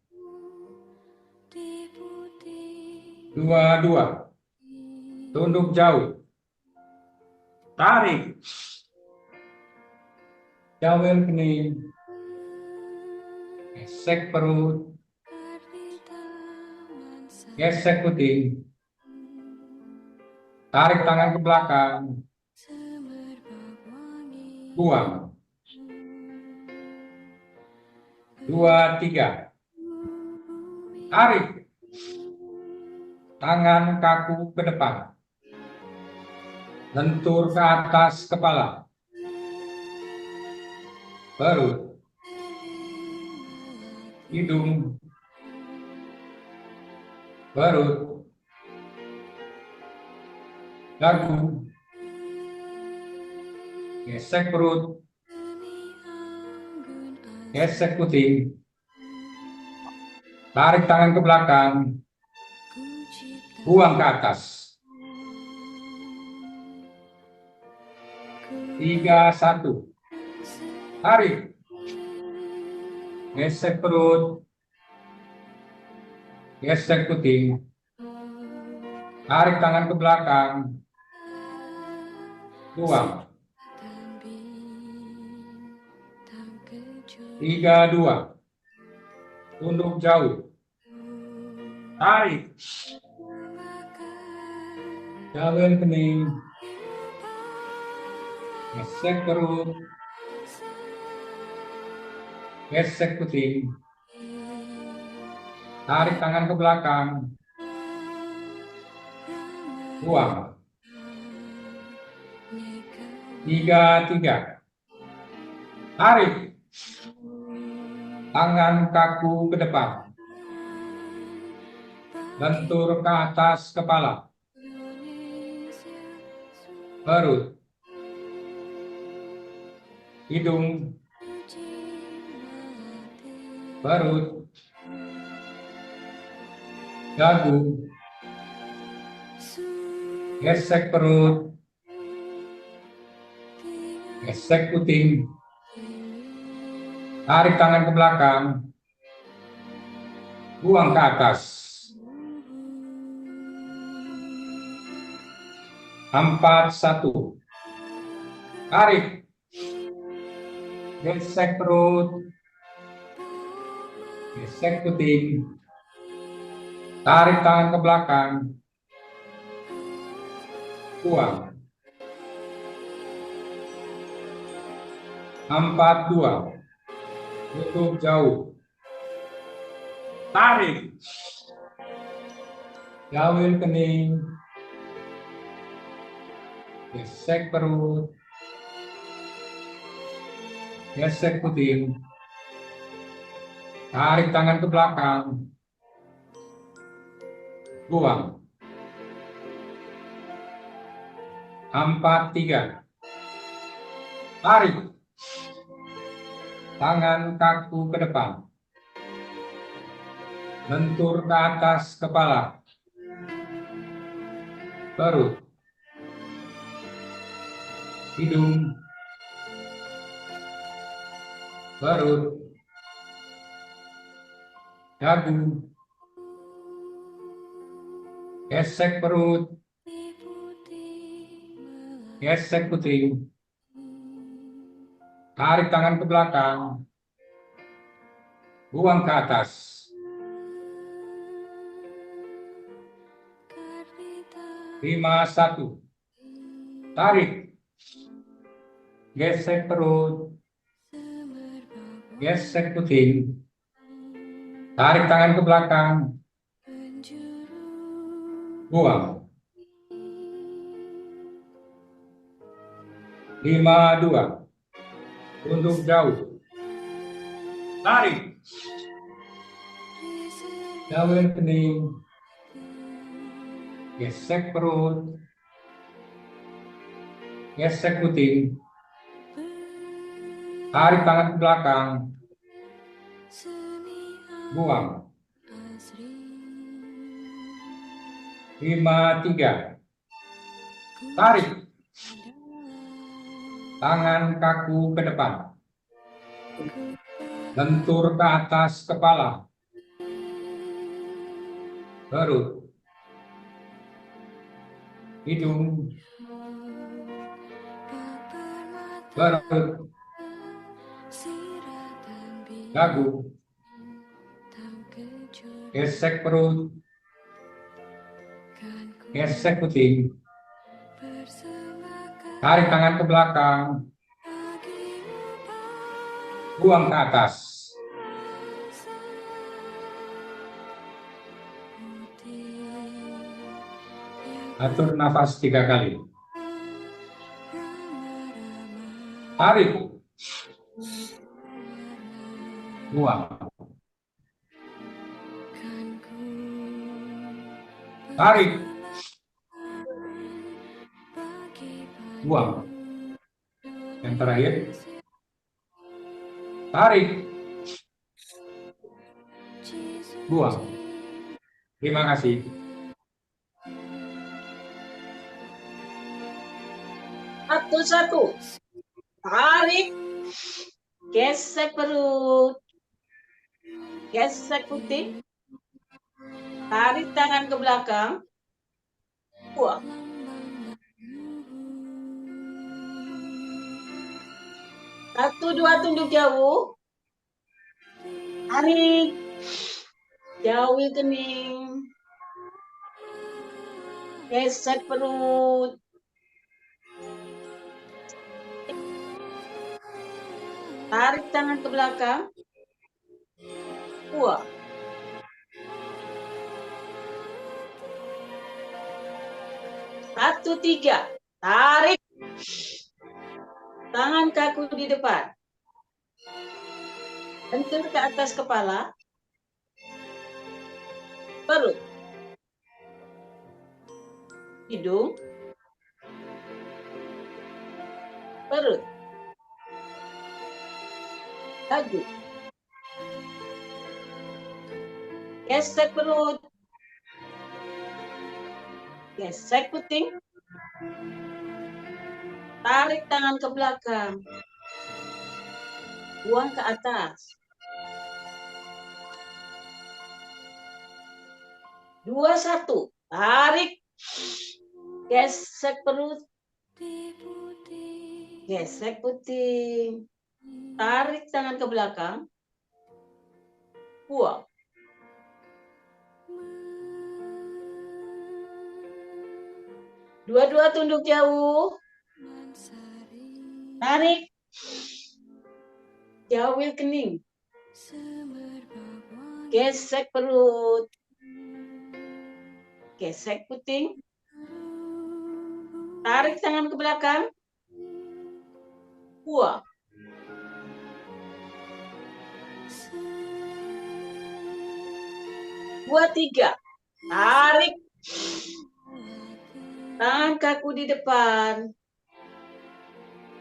22. Tunduk jauh. Tarik. Jauhin kening. Gesek perut. Gesek puting. Tarik tangan ke belakang. Buang. 2, 3. Tarik. Tangan kaku ke depan. Lentur ke atas kepala. Perut. Hidung. Perut. Dagu. Gesek perut. Gesek puting. Tarik tangan ke belakang. Buang ke atas. 3, 1. Tarik. Gesek perut. Gesek puting. Tarik tangan ke belakang. Buang. 3, 2. Tunduk jauh. Tarik. Jauhin kening. Gesek perut. Gesek puting. Tarik tangan ke belakang. Buang. 3, 3. Tarik. Tangan kaku ke depan. Lentur ke atas kepala. Perut. Hidung. Perut. Dagu. Gesek perut. Gesek puting. Tarik tangan ke belakang. Buang ke atas. 4, 1. Tarik. Gesek perut. Gesek puting. Tarik tangan ke belakang. Buang. 4, 2. Tutup jauh. Tarik. Jauhin kening. Gesek perut. Gesek puting. Tarik tangan ke belakang. Buang. 4, 3. Tarik. Tangan kaku ke depan. Lentur ke atas kepala. Perut. Hidung. Perut. Dagu. Gesek perut. Gesek puting. Tarik tangan ke belakang. Buang ke atas. 5, 1. Tarik. Gesek perut. Gesek puting. Tarik tangan ke belakang. Buang. 5, 2. Tunduk jauh. Tarik. Jauhin kening. Gesek perut. Gesek puting. Tarik tangan ke belakang. Buang. 5, 3. Tarik. Tangan kaku ke depan. Lentur ke atas kepala. Perut. hidung, perut, dagu, gesek perut, gesek puting, tarik tangan ke belakang, buang ke atas. Atur nafas 3 kali. Tarik, buang, tarik, buang. Yang terakhir, tarik, buang. Terima kasih. Satu. Tarik. Gesek perut. Gesek putih. Tarik tangan ke belakang. Buang. Satu, dua, tunduk jauh. Tarik. Jauhi kening. Gesek perut. Tarik tangan ke belakang. Buang. Satu, tiga. Tarik. Tangan kaku di depan. Bentur ke atas kepala. Perut. Hidung. Perut. Dagu. Gesek perut. Gesek puting. Tarik tangan ke belakang. Buang ke atas. 2, 1. Tarik. Gesek perut. Gesek puting. Tarik tangan ke belakang. Buang. Dua-dua tunduk jauh. Tarik. Jauhi kening. Gesek perut. Gesek puting. Tarik tangan ke belakang. Buang. Dua, tiga. Tarik. Tangan kaku di depan.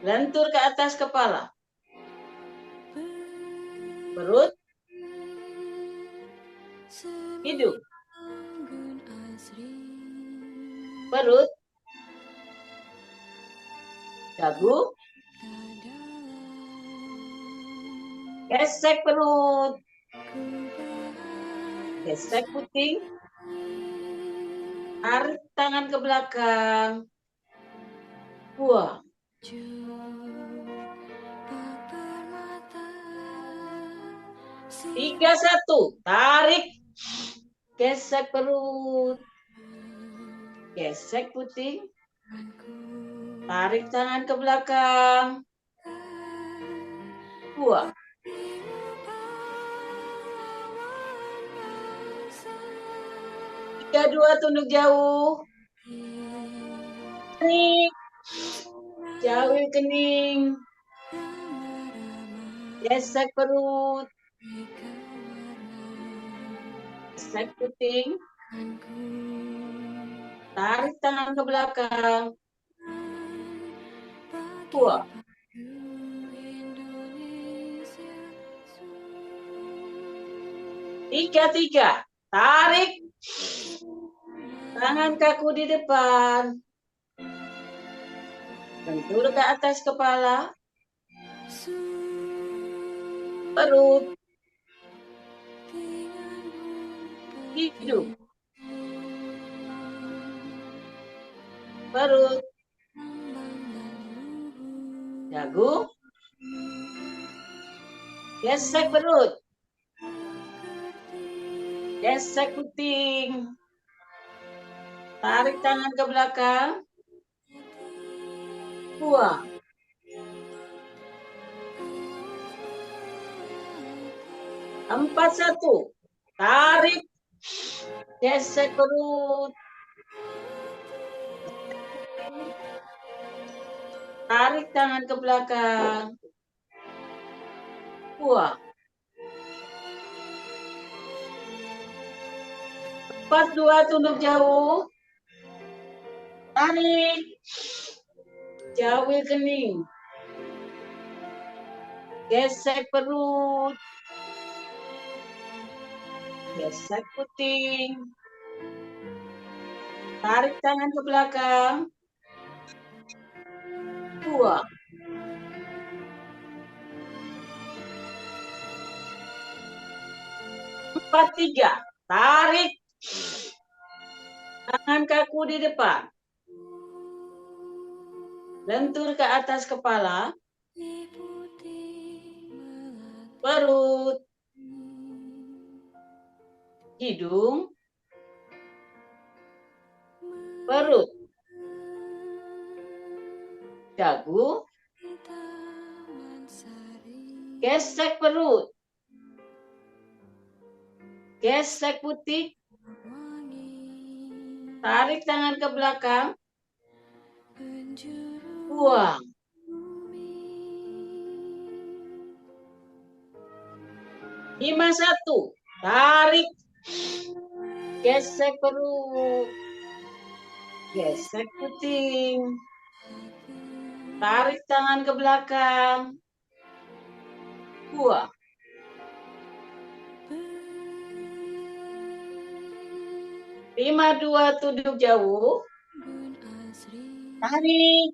Lentur ke atas kepala. Perut. Hidung. Perut. Dagu. Gesek perut. Gesek puting. Tarik tangan ke belakang. Buang. Tiga, satu. Tarik. Gesek perut. Gesek puting. Tarik tangan ke belakang. Buang. 3, 2, tunduk jauh. Tarik. Jauhi kening. Gesek perut. Gesek puting. Tarik tangan ke belakang. Buang. 3, 3. Tarik. Tangan kaku di depan. Bentur ke atas kepala. Perut. Hidung. perut, dagu, gesek perut, gesek puting, tarik tangan ke belakang, buang. 4-1, tarik, gesek perut, tarik tangan ke belakang, buang. 4-2, tunduk jauh, tarik, jauh kening, gesek perut, gesek puting, tarik tangan ke belakang, buang. 4-3, tarik, tangan kaku di depan, lentur ke atas kepala, perut, hidung, perut, dagu, gesek perut, gesek putih, tarik tangan ke belakang, buang. 5-1, tarik, gesek perut, gesek puting, tarik tangan ke belakang, buang. 5-2, tunduk jauh, tarik,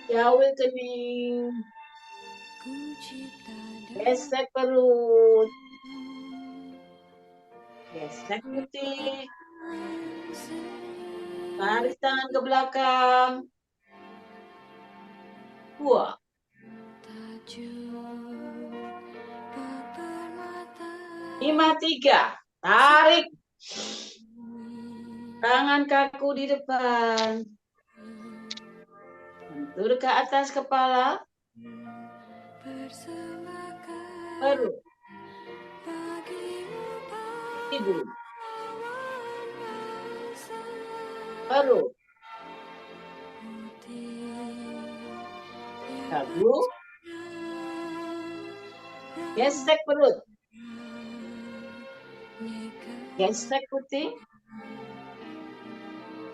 jauh kening, gesek perut, gesek putih, tarik tangan ke belakang, buang. 5-3, tarik, tangan kaku di depan, lentur ke atas kepala, perut, hidung, perut, dagu, gesek perut, gesek putih,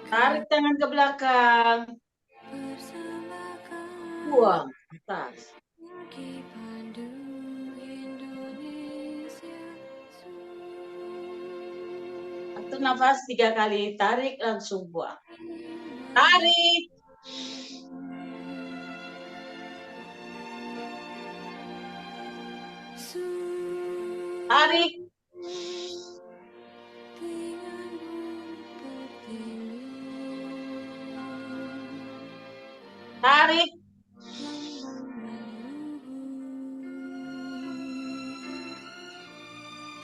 tarik tangan ke belakang, buang atas. Satu nafas 3 kali, tarik langsung buang. Tarik, tarik, tarik,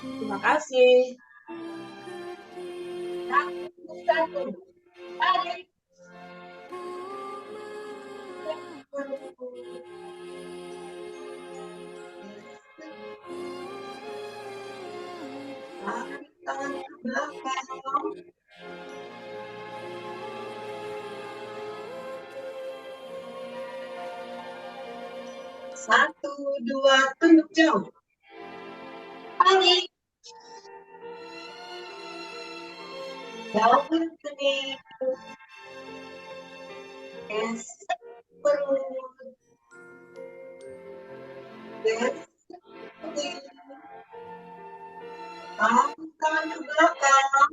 terima kasih. 1, tarik, tarik tangan ke belakang, 1-2, tunduk jauh, tarik, jauh kening, gesek perut, gesek puting, tarik tangan ke belakang,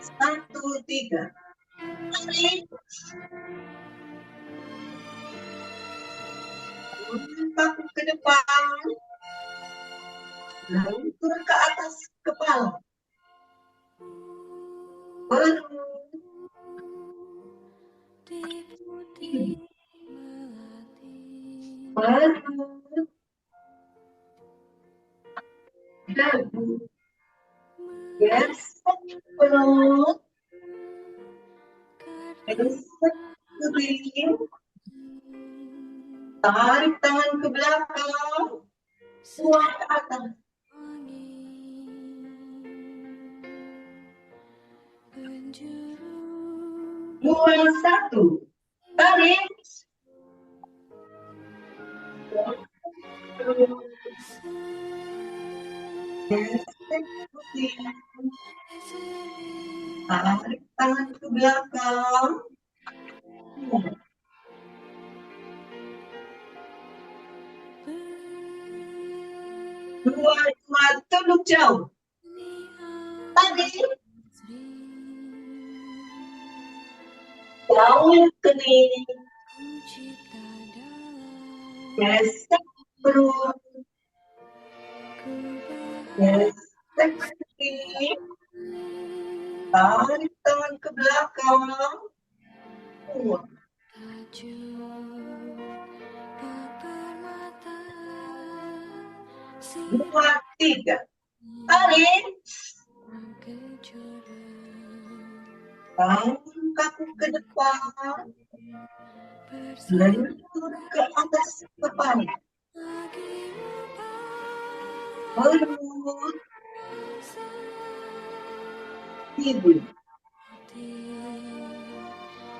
satu, 3, tarik, paku ke depan, Lentur ke atas kepala. Perut. Perut. Dagu. Gesek perut. Gesek kering. Tarik tangan ke belakang. Buang ke atas. 2, 1. Tarik. Gesek putih. Tarik tangan ke belakang. 2, 2, tunduk jauh. Tarik. Daun kening. Gesek perut. Gesek kaki. Tarik tangan ke belakang. 2, 3. Tarik. Bangun kaku ke depan. Lentur ke atas kepala. Perut. Hidung.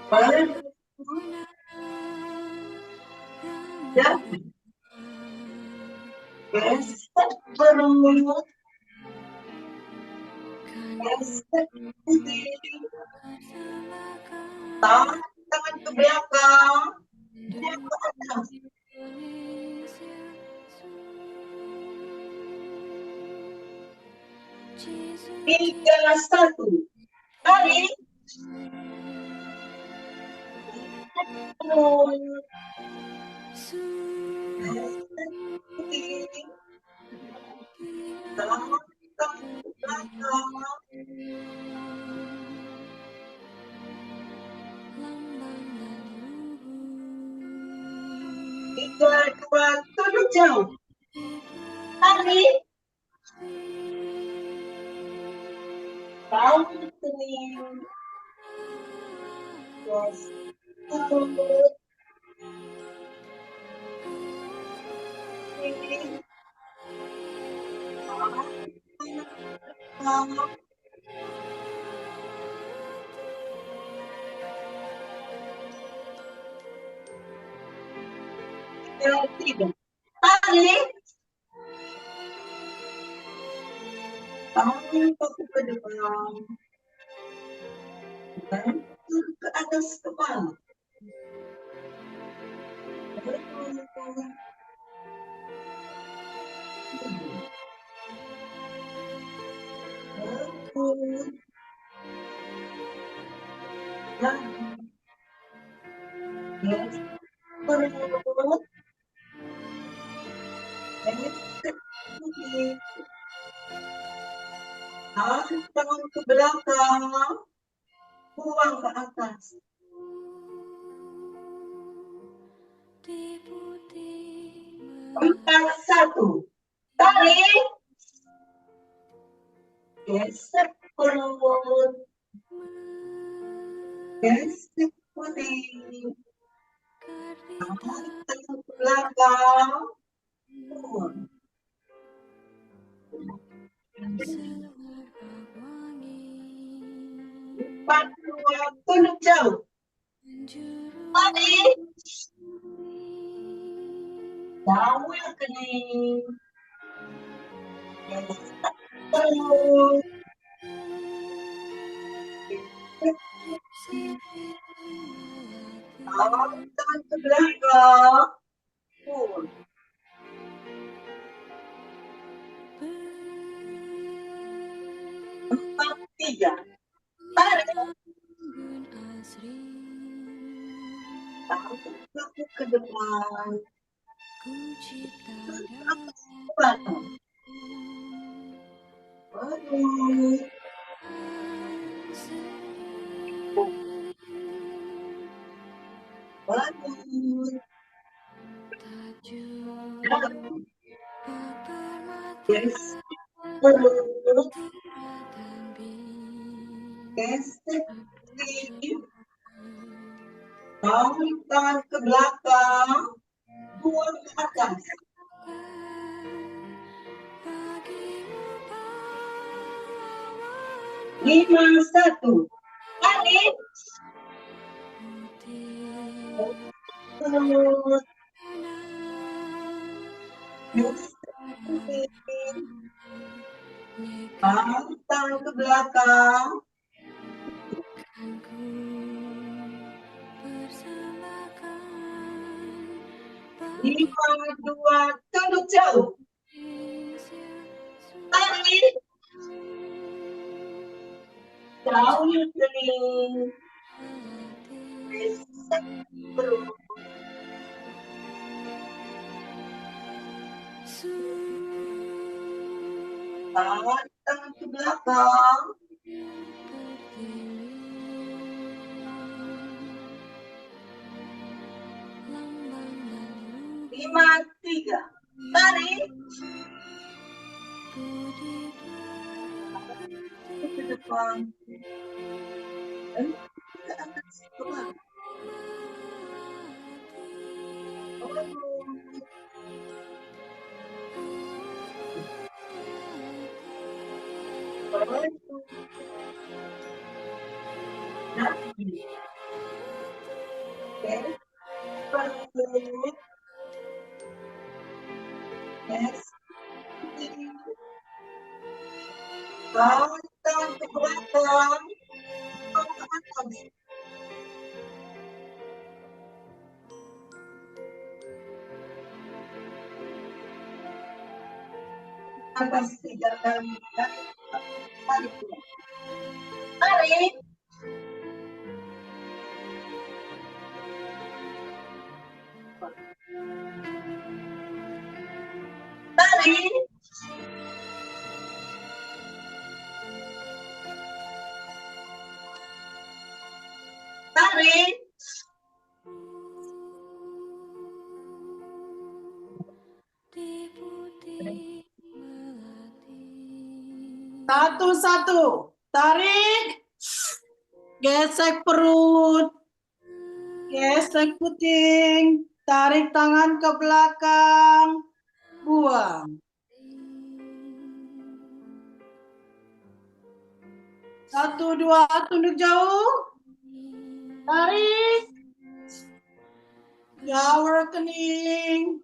Perut. Dagu. Gesek perut. Gesek putih. Tarik tangan ke belakang. Buang ke atas. 3, 1. Tarik. Perut. Gesek putih. Tarik tangan ke belakang. 3, 2, tunduk jauh. Tarik. Daun kening. Gesek perut. Tiga. Tarik. Tangan kaku ke depan. Lentur ke atas kepala. Perut. Dagu. Gesek perut. Gesek putih. Tarik tangan ke belakang. Buang ke atas. 4, 1. Tarik. Gesek perut. Gesek putih. Tarik tangan ke belakang. Buang. 4, 2, tunduk jauh. Tarik. Daun kening. Gesek perut. Tarik tangan ke belakang. Buang. 4, 3. Tarik. Tarik kaku ke depan. Kepala. Gesek perut. Gesek kaki. Tarik tangan ke belakang. Buang ke atas. 5-1. Tarik. Terus. Tarik tangan ke belakang. 5-2. Tunduk jauh. Tarik. Jauh kening. Gesek perut. Tarik tangan ke belakang. 5-3. Tarik. Ke depan. Dan ke atas ke bawah. Tangan ke belakang. Ke atas. Atas 3 kali. Tarik. Tarik. Tarik. Tarik. Satu-satu. Tarik. Gesek perut. Gesek puting. Tarik tangan ke belakang. Buang. 1-2. Tunduk jauh. Tarik. Jauh rekening.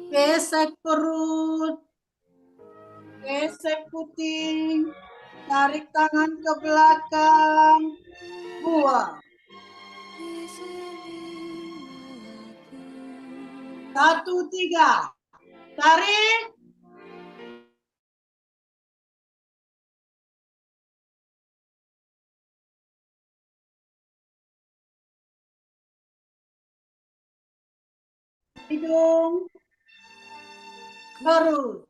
Gesek perut. Gesek puting. Tarik tangan ke belakang. Buang. 1-3. Tarik. Hidung. Perut.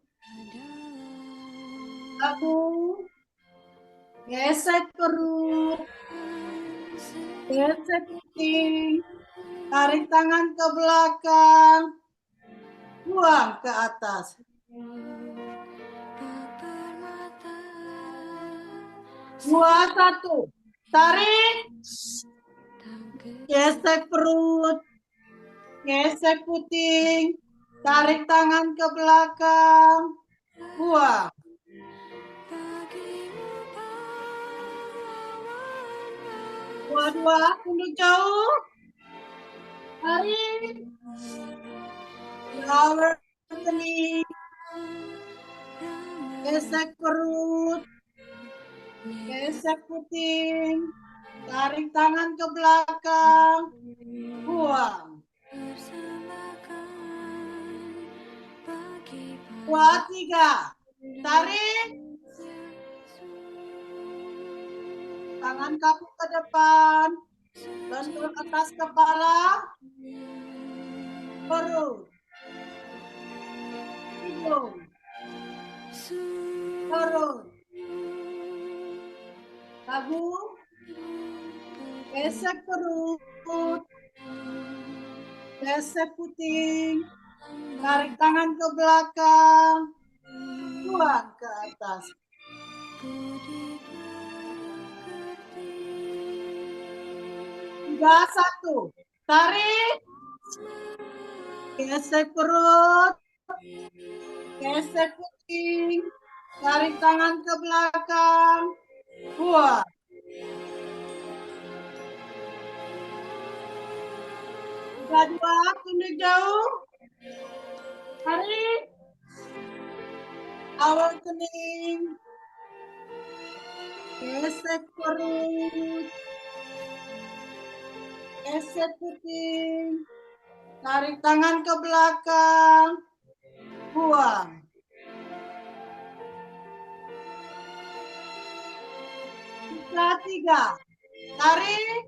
Aku. Gesek perut. Gesek puting. Tarik tangan ke belakang. Buang ke atas. 2-1. Tarik. Gesek perut. Gesek puting. Tarik tangan ke belakang. Buang. 2-2. Tunduk jauh. Tarik. Jauh rekening. Gesek perut. Gesek puting. Tarik tangan ke belakang. Buang. 2-3. Tarik. Tangan kaku ke depan. Bentuk atas kepala. Perut. Hidung. Perut. Dagu. Gesek perut. Gesek puting. Tarik tangan ke belakang. Buang ke atas. Tiga, satu. Tarik. Gesek perut. Gesek kuping. Tarik tangan ke belakang. Buang. Tiga, dua, tunduk jauh. Tarik. Awal kening. Gesek perut. Gesek kuping. Tarik tangan ke belakang. Buang. Tiga. Tarik.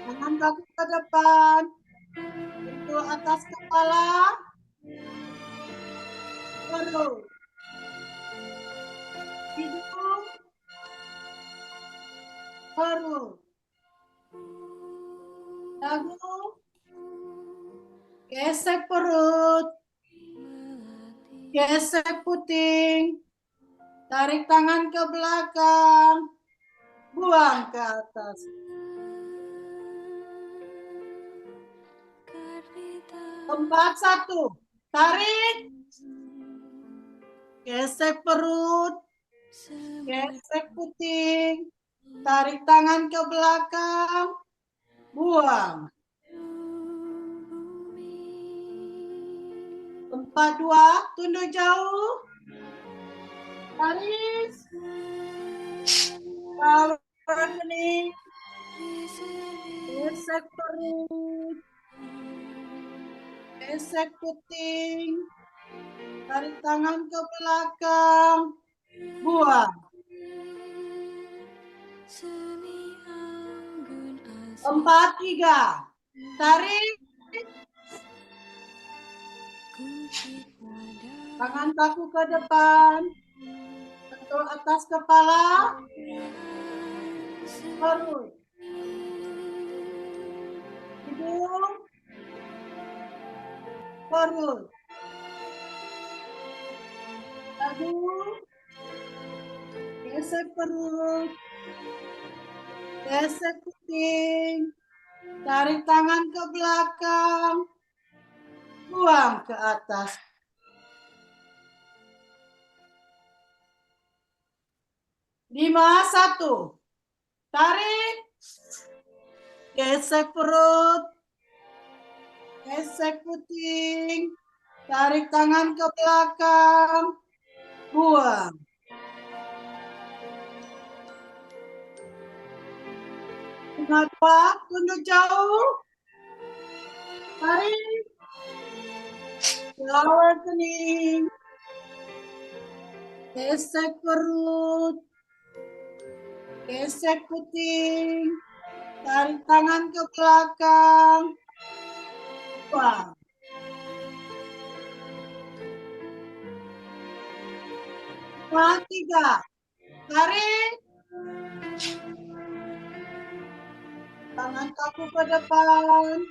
Tangan kaki ke depan. Bentuk atas kepala. Perut. Hidung. Perut. Dagu. Gesek perut. Gesek puting. Tarik tangan ke belakang. Buang ke atas. Empat, satu. Tarik. Gesek perut. Gesek puting. Tarik tangan ke belakang. Buang. 4, 2. Tunduk jauh. Tarik. Bawah kening. Gesek perut. Gesek puting. Tarik tangan ke belakang. Buang. 4, 3. Tarik. Tangan kaku ke depan. Bentuk atas kepala. Perut. Hidung. Perut. Dagu. Gesek perut. Gesek kuping. Tarik tangan ke belakang. Buang ke atas. Lima, 1. Tarik. Gesek perut. Gesek puting. Tarik tangan ke belakang. Buang. 5, 2. Tunduk jauh. Tarik. Bawah kening. Gesek perut. Gesek puting. Tarik tangan ke belakang. Buang. 5, 3. Tarik. Tangan kaku ke depan.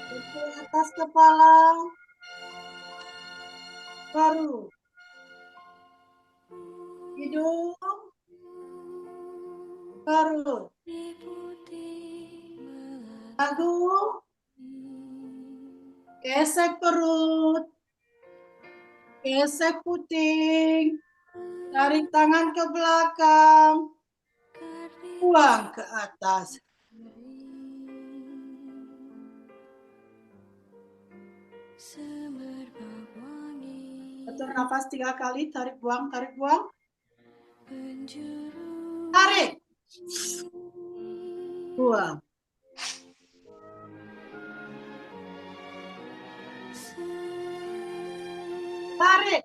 Bentuk atas kepala. Perut. Hidung. Perut. Dagu. Gesek perut. Gesek puting. Tarik tangan ke belakang. Buang ke atas. Atur nafas 3 kali. Tarik buang, tarik buang. Tarik. Buang. Tarik.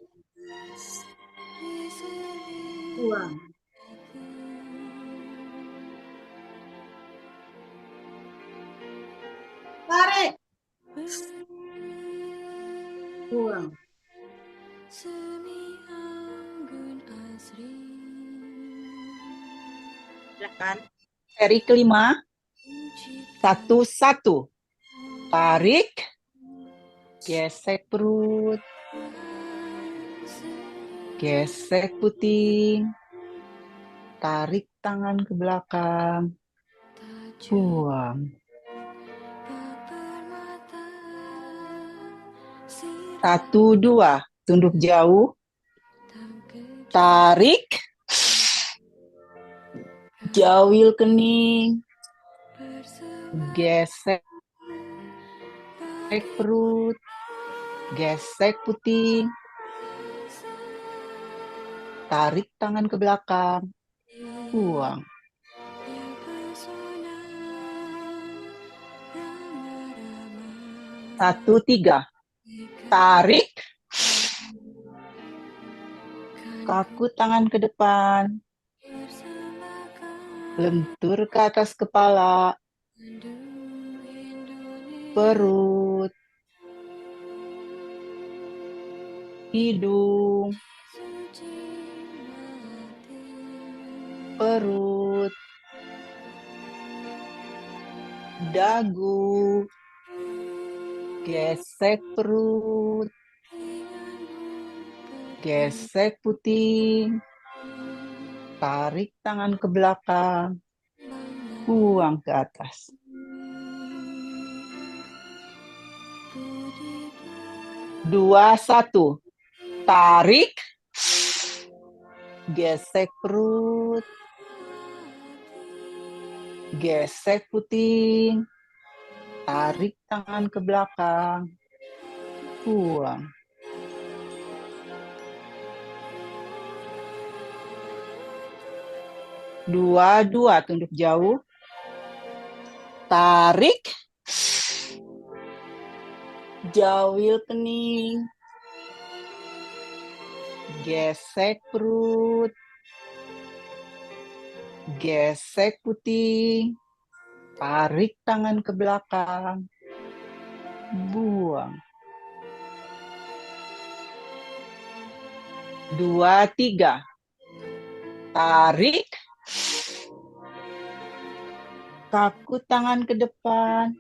Buang. Tarik. Buang. Silakan. Seri kelima. 1, 1. Tarik. Gesek perut. Gesek puting. Tarik tangan ke belakang. Buang. 1, 2. Tunduk jauh. Tarik. Jauhil kening. Gesek perut. Gesek puting. Tarik tangan ke belakang. Buang. 1, 3. Tarik. Kaku tangan ke depan. Lentur ke atas kepala. Perut. Hidung. Perut. Dagu. Gesek perut. Gesek puting. Tarik tangan ke belakang. Buang ke atas. Dua, 1. Tarik. Gesek perut. Gesek puting. Tarik tangan ke belakang. Buang. Dua, 2. Tunduk jauh. Tarik. Jauhil kening. Gesek perut. Gesek puting. Tarik tangan ke belakang. Buang. 2, 3. Tarik. Kaku tangan ke depan.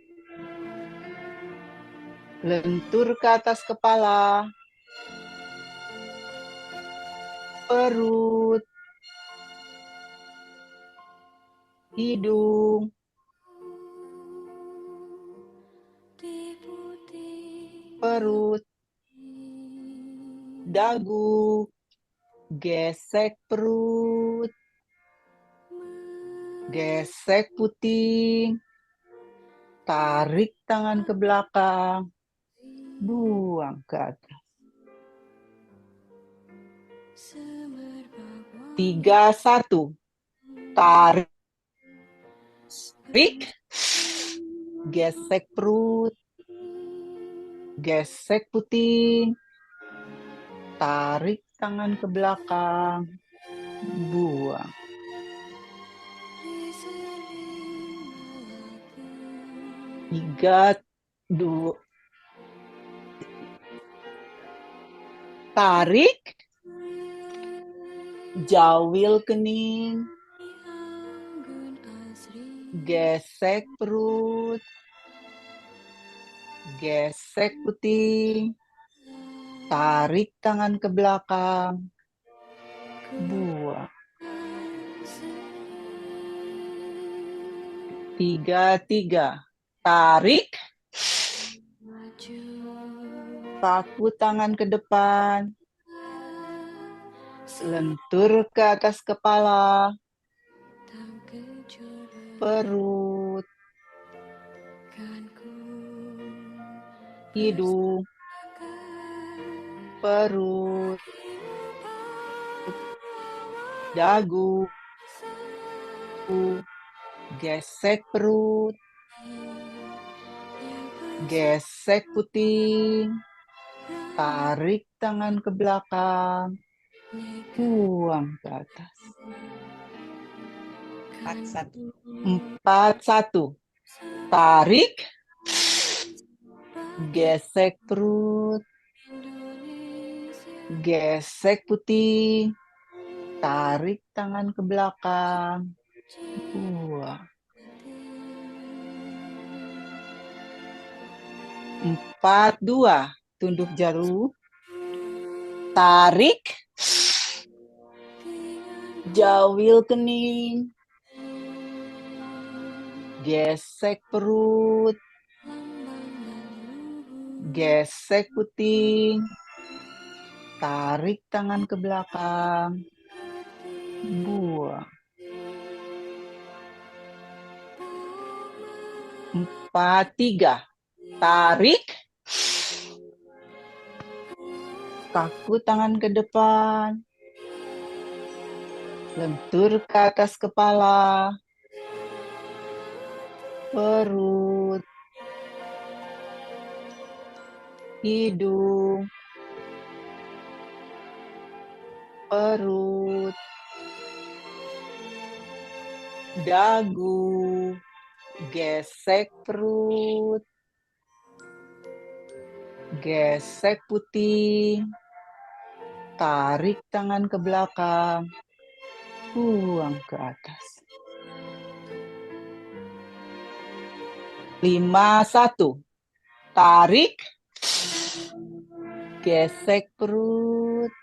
Lentur ke atas kepala. Perut. Hidung. Perut. Dagu. Gesek perut. Gesek puting. Tarik tangan ke belakang. Buang ke atas. 3, 1. Tarik. Gesek perut. Gesek puting. Tarik tangan ke belakang. Buang. 3, 2. Tarik. Jauhil kening. Gesek perut. Gesek puting. Tarik tangan ke belakang. Buang. 3, 3. Tarik. Paku tangan ke depan. Lentur ke atas kepala. Perut. Hidung. Perut. Dagu. Gesek perut. Gesek puting. Tarik tangan ke belakang. Buang ke atas. 4, 1. Tarik. Gesek perut. Gesek puting. Tarik tangan ke belakang. Buang. 4-2, tunduk jauh, tarik, jawil kening, gesek perut, gesek puting, tarik tangan ke belakang, buang. 4-3, tarik, kaku tangan ke depan, lentur ke atas kepala, perut, hidung, perut, dagu, gesek perut, gesek puting, tarik tangan ke belakang, buang ke atas. 5-1, tarik, gesek perut,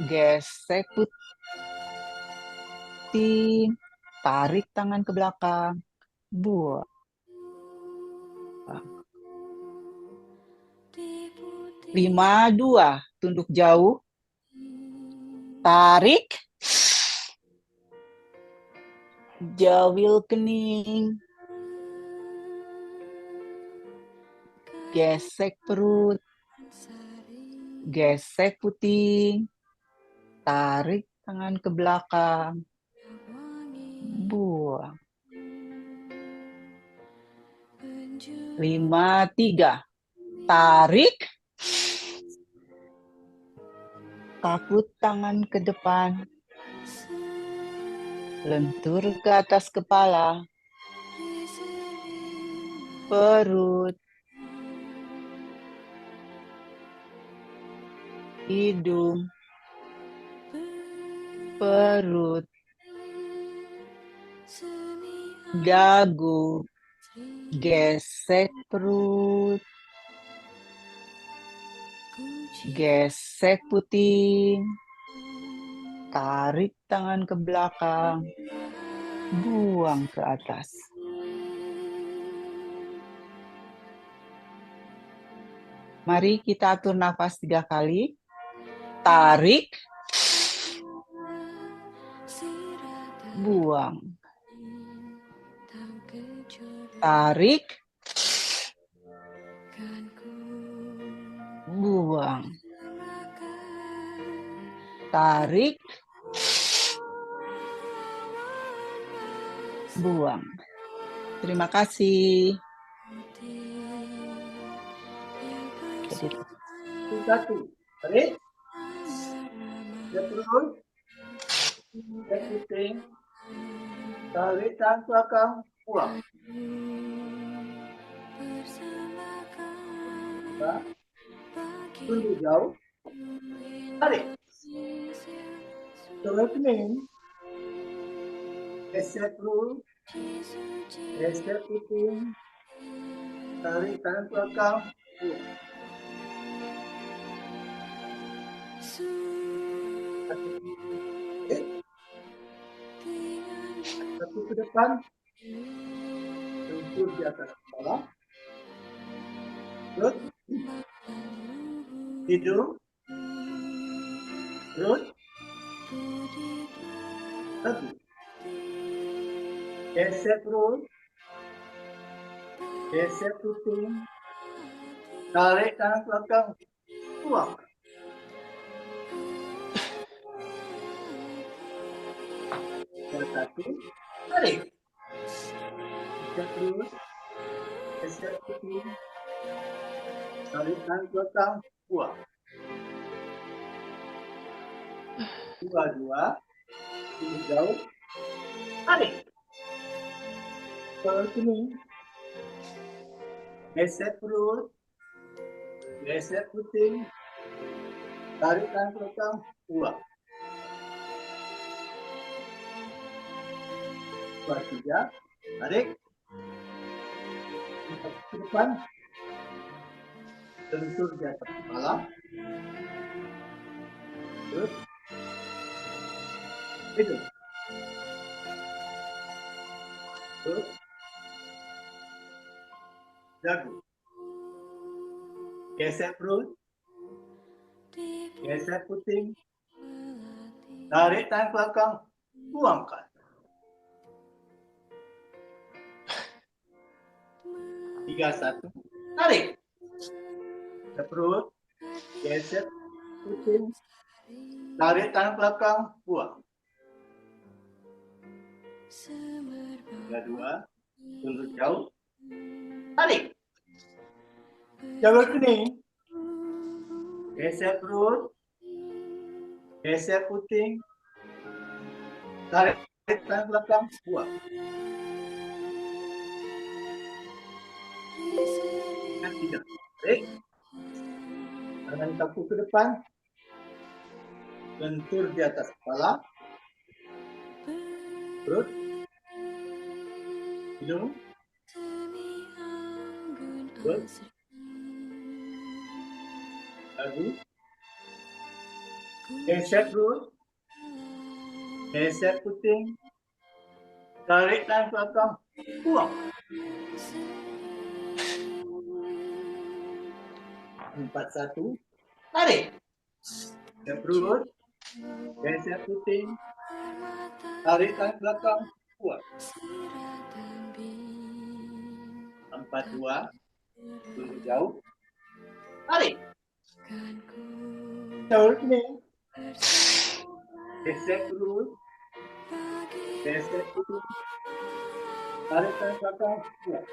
gesek puting, tarik tangan ke belakang, buang. 5-2, tunduk jauh, tarik, jawil kening, gesek perut, gesek puting, tarik tangan ke belakang, buang. 5-3, tarik, kaku tangan ke depan, lentur ke atas kepala, perut, hidung, perut, dagu, gesek perut, gesek puting, tarik tangan ke belakang, buang ke atas. Mari kita atur nafas 3 kali. Tarik, buang. Tarik, buang. Tarik, buang. Terima kasih. Satu, tarik, terus, puting, tarik tangan belakang, buang. Tunduk jauh, tarik, jawil kening, gesek perut, gesek puting, tarik tangan belakang, buang. Satu ke depan, lentur di atas kepala, perut, hidung, perut, dagu, gesek perut, gesek puting, tarik tangan belakang, buang. Satu, tarik, gesek terus, gesek puting, tarik tangan belakang, buang. 2-2, tunduk jauh, tarik, jawil kening, gesek perut, gesek puting, tarik tangan belakang, buang. 2-3, tarik, Ke depan. Lentur di atas kepala. Terus. Itu. Terus. Dagu. Geser perut. Geser puting. Tarik tangan belakang. Buangkan. 3, 1. Tarik. Ke perut. Geser puting. Tarik tangan belakang. Buang. 3, 2. Tunduk jauh. Tarik. Jaga kening. Geser perut. Geser puting. Tarik tangan belakang. Buang. Yang 3. Tarik. Tangan kaku ke depan. Lentur di atas kepala. Perut. Hidung. Perut. Dagu. Geser perut. Geser puting. Tarik tangan belakang. Buang. 4, 1. Tarik. Geser perut. Geser puting. Tarik tangan belakang. Buang. 4, 2. Tunduk jauh. Tarik. Jauh kening. Geser perut. Geser puting. Tarik tangan belakang. Buang.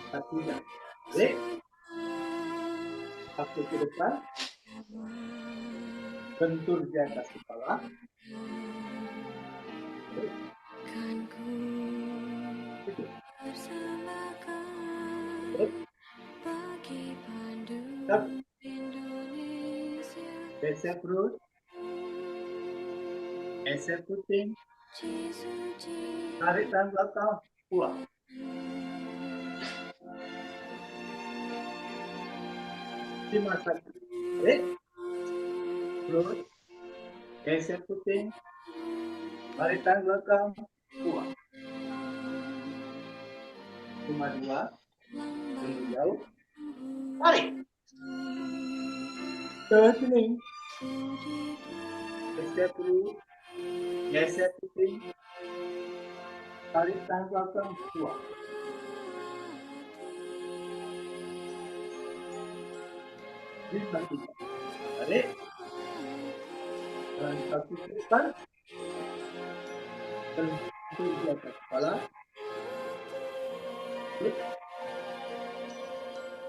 4, 3. Tarik. Kaki ke depan. Bentur di atas kepala. Geser perut. Geser puting. Tarik tangan belakang. Buang. 5, 1. Tarik. Perut. Geser puting. Tarik tangan belakang. Buang. 5, 2. Tunduk jauh. Tarik. Ke kening. Geser perut. Geser puting. Tarik tangan belakang. Buang. 5, 3. Tarik. Tangan kaki ke depan. Lentur di atas kepala.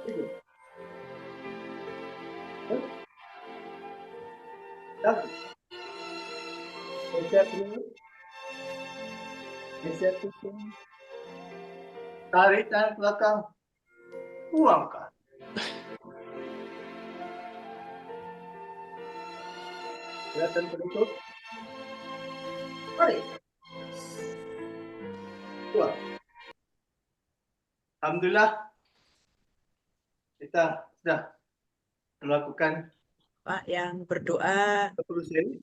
Itu. Dagu. Geser perut. Geser puting. Tarik tangan belakang. Buangkan. Kelihatan penutup. Tarik. Buang. Alhamdulillah kita sudah melakukan Pak yang berdoa. 10 seri.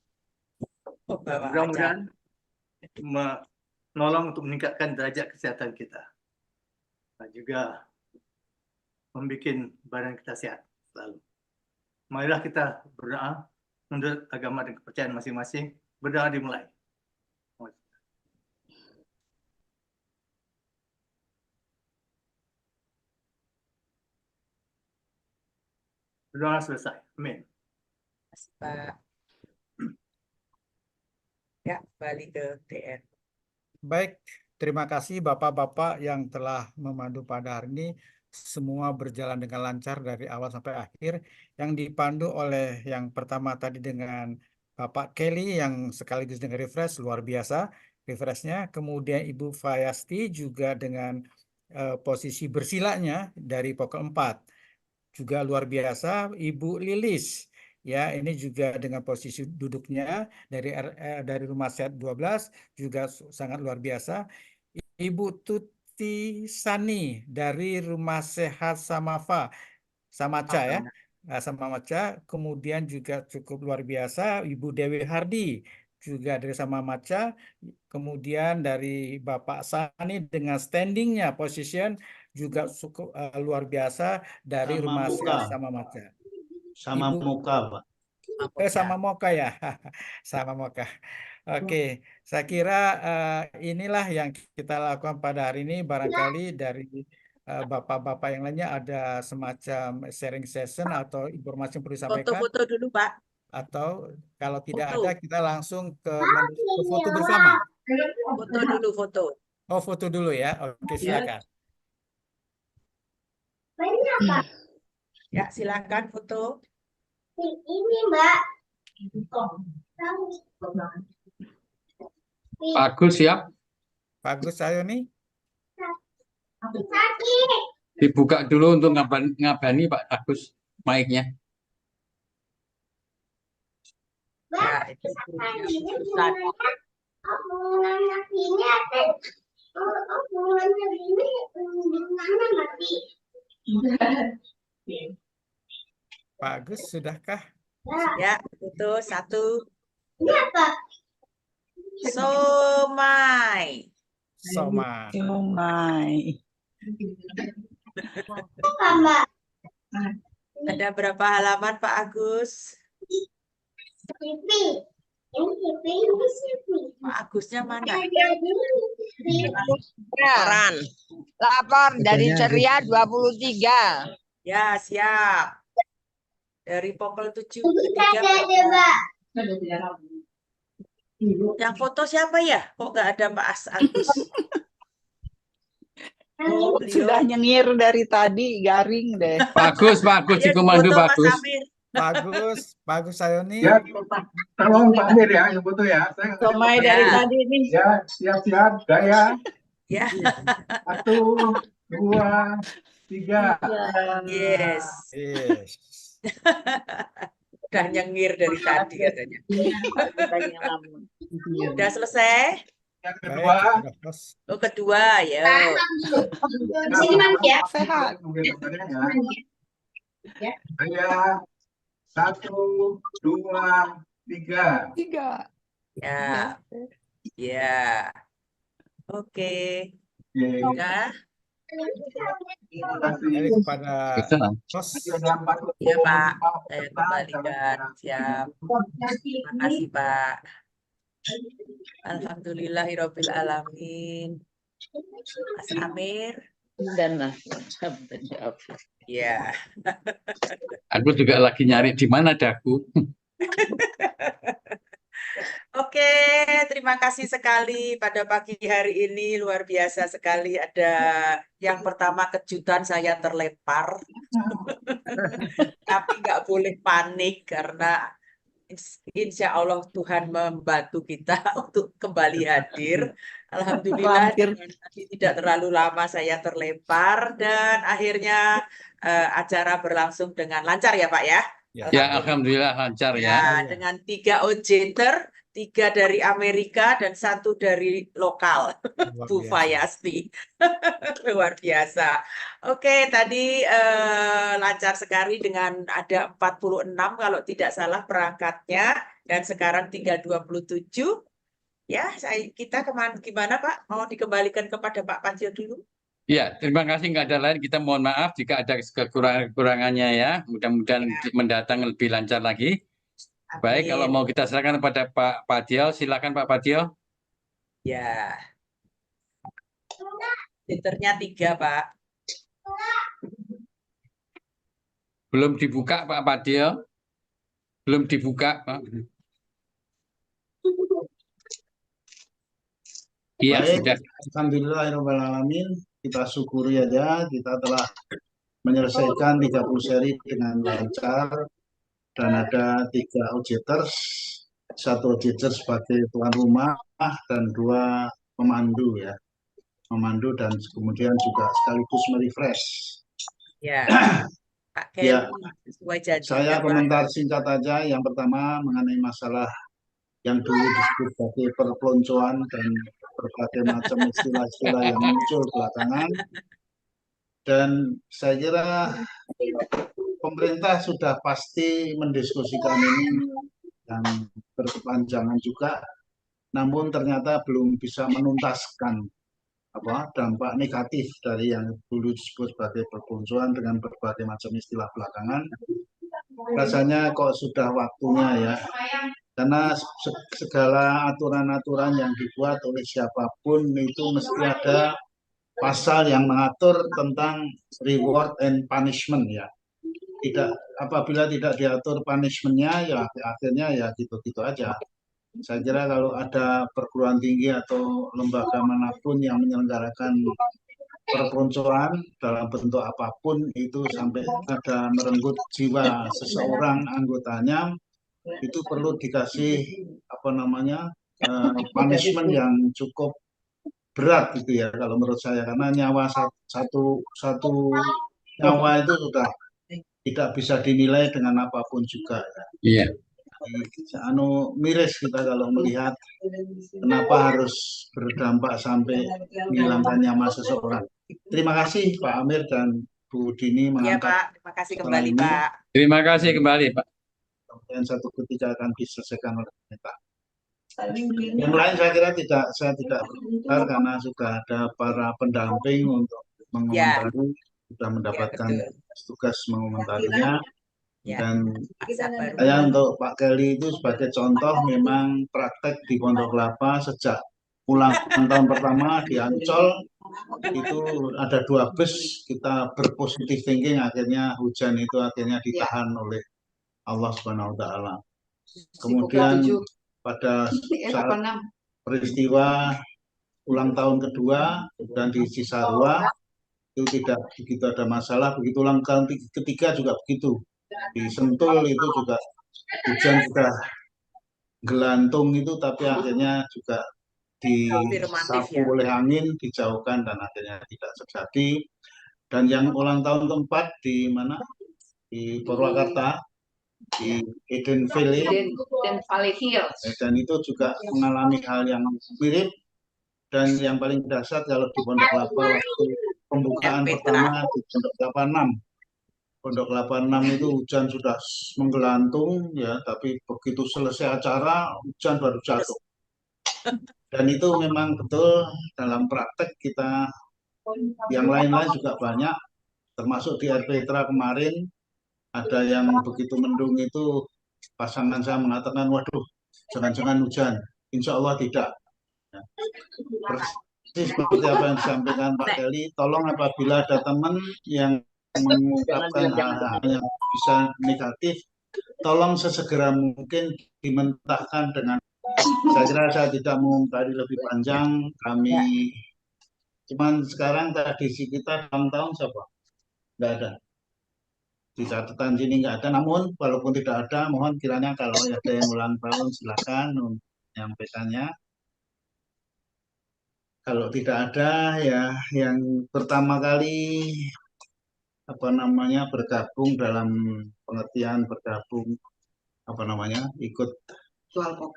Oh, bawa aja. Mudah-mudahan menolong untuk meningkatkan derajat kesehatan kita dan juga membuat badan kita sehat selalu. Marilah kita berdoa menurut agama dan kepercayaan masing-masing. Berdoa dimulai. Berdoa selesai. Amin. Pak. Ya, balik ke TN. Baik, terima kasih Bapak-Bapak yang telah memandu pada hari ini. Semua berjalan dengan lancar dari awal sampai akhir. Yang dipandu oleh yang pertama tadi dengan Bapak Kelly yang sekaligus dengan refresh, luar biasa refreshnya. Kemudian Ibu Fayasti juga dengan posisi bersilanya dari pokok 4. Juga luar biasa Ibu Lilis Ya, ini juga dengan posisi duduknya dari Rumah Sehat 12 juga sangat luar biasa. Ibu Tuti Sani dari Rumah Sehat Samaca ya. Samaca, kemudian juga cukup luar biasa Ibu Dewi Hardi juga dari Samaca, kemudian dari Bapak Sani dengan standingnya position juga cukup luar biasa dari Rumah Sehat Samaca. Sama Moka, Pak. Sama Moka ya, sama Moka. Oke, saya kira inilah yang kita lakukan pada hari ini. Barangkali dari bapak-bapak yang lainnya ada semacam sharing session atau informasi yang perlu disampaikan. Foto-foto dulu, Pak. Atau kalau tidak Foto. ada, kita langsung ke foto bersama. Foto dulu, foto. Oh, foto dulu ya. Oke, silakan. Ya, silakan foto. Ini, Mbak. Pak Agus siap? Pak Agus, ayo nih. Dibuka dulu untuk ngabani Pak Agus mic-nya. Ya, itu Ustaz. Pak Agus, sudahkah? Ya, itu satu. Ini apa? Somai. Somai. Somai. Apa, Mbak? Ada berapa halaman, Pak Agus? CV. Ini CV, ini CV. Pak Agusnya mana? Laporan. Lapor dari Ceria 23. Ya, siap. Dari pukul 7 Yang foto siapa ya? Kok nggak ada Pak Agus? Oh, Sudah nyengir dari tadi, garing deh. Bagus, dikomando bagus. Bagus saya nih. Ya, tolong Pak Amir ya yang foto ya. Somai dari tadi nih. Ya, siap-siap, gaya. Ya. 1, 2, 3. Yes. Udah nyengir dari tadi katanya. Udah selesai? Yang kedua. Oh, kedua ya. Sini Mas ya. Sehat. Saya 1, 2, 3. Ya. Ya. Oke. Udah. Jadi kepada host. Ya Pak, saya kembalikan. Siap. Terima kasih Pak. Alhamdulillahirabbil alamin. Mas Amir. Dan Ya. Aku juga lagi nyari di mana daku. Oke, terima kasih sekali pada pagi hari ini, luar biasa sekali. Ada yang pertama kejutan, saya terlempar. Tapi nggak boleh panik karena insya Allah Tuhan membantu kita untuk kembali hadir. Alhamdulillah tidak terlalu lama saya terlempar dan akhirnya acara berlangsung dengan lancar ya Pak ya. Ya, alhamdulillah lancar ya. Dengan 3 ojenter, 3 dari Amerika dan 1 dari lokal, Bu Fayasti. Luar biasa. Oke, tadi lancar sekali dengan ada 46 kalau tidak salah perangkatnya dan sekarang 327. Ya, kita gimana Pak? Mau dikembalikan kepada Pak Pancio dulu? Ya, terima kasih. Nggak ada lain. Kita mohon maaf jika ada kekurangannya ya. Mudah-mudahan mendatang lebih lancar lagi. Amin. Baik, kalau mau kita serahkan kepada Pak Patio, silakan Pak Patio. Ya. Twitternya 3, Pak. Belum dibuka Pak Patio. Belum dibuka, Pak. Iya, sudah. Alhamdulillahirrahmanirrahim. Kita syukuri aja, kita telah menyelesaikan 30 seri dengan lancar dan ada 3 auditors, 1 auditor sebagai tuan rumah dan 2 pemandu ya, pemandu dan kemudian juga sekaligus merefresh. Ya. Pak Ya, Kelly, sesuai janjinya saya Pak. komentar singkat aja. Yang pertama mengenai masalah yang dulu disebut sebagai perpeloncoan dan berbagai macam istilah-istilah yang muncul belakangan. Dan saya kira pemerintah sudah pasti mendiskusikan ini dan berkepanjangan juga, namun ternyata belum bisa menuntaskan dampak negatif dari yang dulu disebut sebagai perpeloncoan dengan berbagai macam istilah belakangan. Rasanya kok sudah waktunya ya, karena segala aturan-aturan yang dibuat oleh siapapun itu mesti ada pasal yang mengatur tentang reward and punishment ya. Apabila tidak diatur punishment-nya ya akhirnya ya gitu-gitu aja. Saya kira kalau ada perguruan tinggi atau lembaga manapun yang menyelenggarakan perpeloncoan dalam bentuk apapun itu sampai ada merenggut jiwa seseorang anggotanya, itu perlu dikasih punishment yang cukup berat gitu ya kalau menurut saya, karena nyawa satu nyawa itu sudah tidak bisa dinilai dengan apapun juga. Iya. Miris kita kalau melihat kenapa harus berdampak sampai menghilangkan nyawa seseorang. Terima kasih Pak Amir dan Bu Dini Ya mengangkat Pak, terima kasih kembali ini. Pak. Terima kasih kembali Pak. Dan satu ketika akan diselesaikan oleh pemerintah. Yang lain saya kira saya tidak berkomentar karena sudah ada para pendamping untuk mengomentari, sudah mendapatkan tugas mengomentarinya. Dan saya untuk Pak Kelly itu sebagai contoh memang praktek di Pondok Kelapa sejak ulang tahun pertama di Ancol itu ada 2 bus, kita berpositif thinking, akhirnya hujan itu akhirnya ditahan oleh Allah Subhanahu wa Ta'ala. Kemudian pada saat peristiwa ulang tahun kedua dan di Cisarua itu tidak begitu ada masalah, begitu ulang tahun ketiga juga begitu. Di Sentul itu juga hujan sudah gelantung itu, tapi akhirnya juga disapu oleh angin, dijauhkan dan akhirnya tidak terjadi. Dan yang ulang tahun keempat di mana? Di Purwakarta, di Eden Valley, dan itu juga mengalami hal yang mirip. Dan yang paling dahsyat kalau di Pondok Kelapa waktu pembukaan pertama di Pondok Kelapa 6. Pondok Kelapa 6 itu hujan sudah menggelantung ya, tapi begitu selesai acara hujan baru jatuh. Dan itu memang betul dalam praktek kita, yang lain-lain juga banyak, termasuk di Air Petra kemarin ada yang begitu mendung itu pasangan saya mengatakan, waduh jangan-jangan hujan, insya Allah tidak. Ya. Persis seperti apa yang disampaikan Pak Kelly, tolong apabila ada teman yang mengungkapkan hal-hal yang bisa negatif, tolong sesegera mungkin dimentahkan dengan, saya kira saya tidak mau tadi lebih panjang, kami cuman sekarang tradisi kita dalam tahun siapa? Nggak ada. Di catatan sini nggak ada, namun walaupun tidak ada, mohon kiranya kalau ada yang ulang tahun silakan menyampaikannya. Kalau tidak ada ya yang pertama kali bergabung dalam pengertian bergabung ikut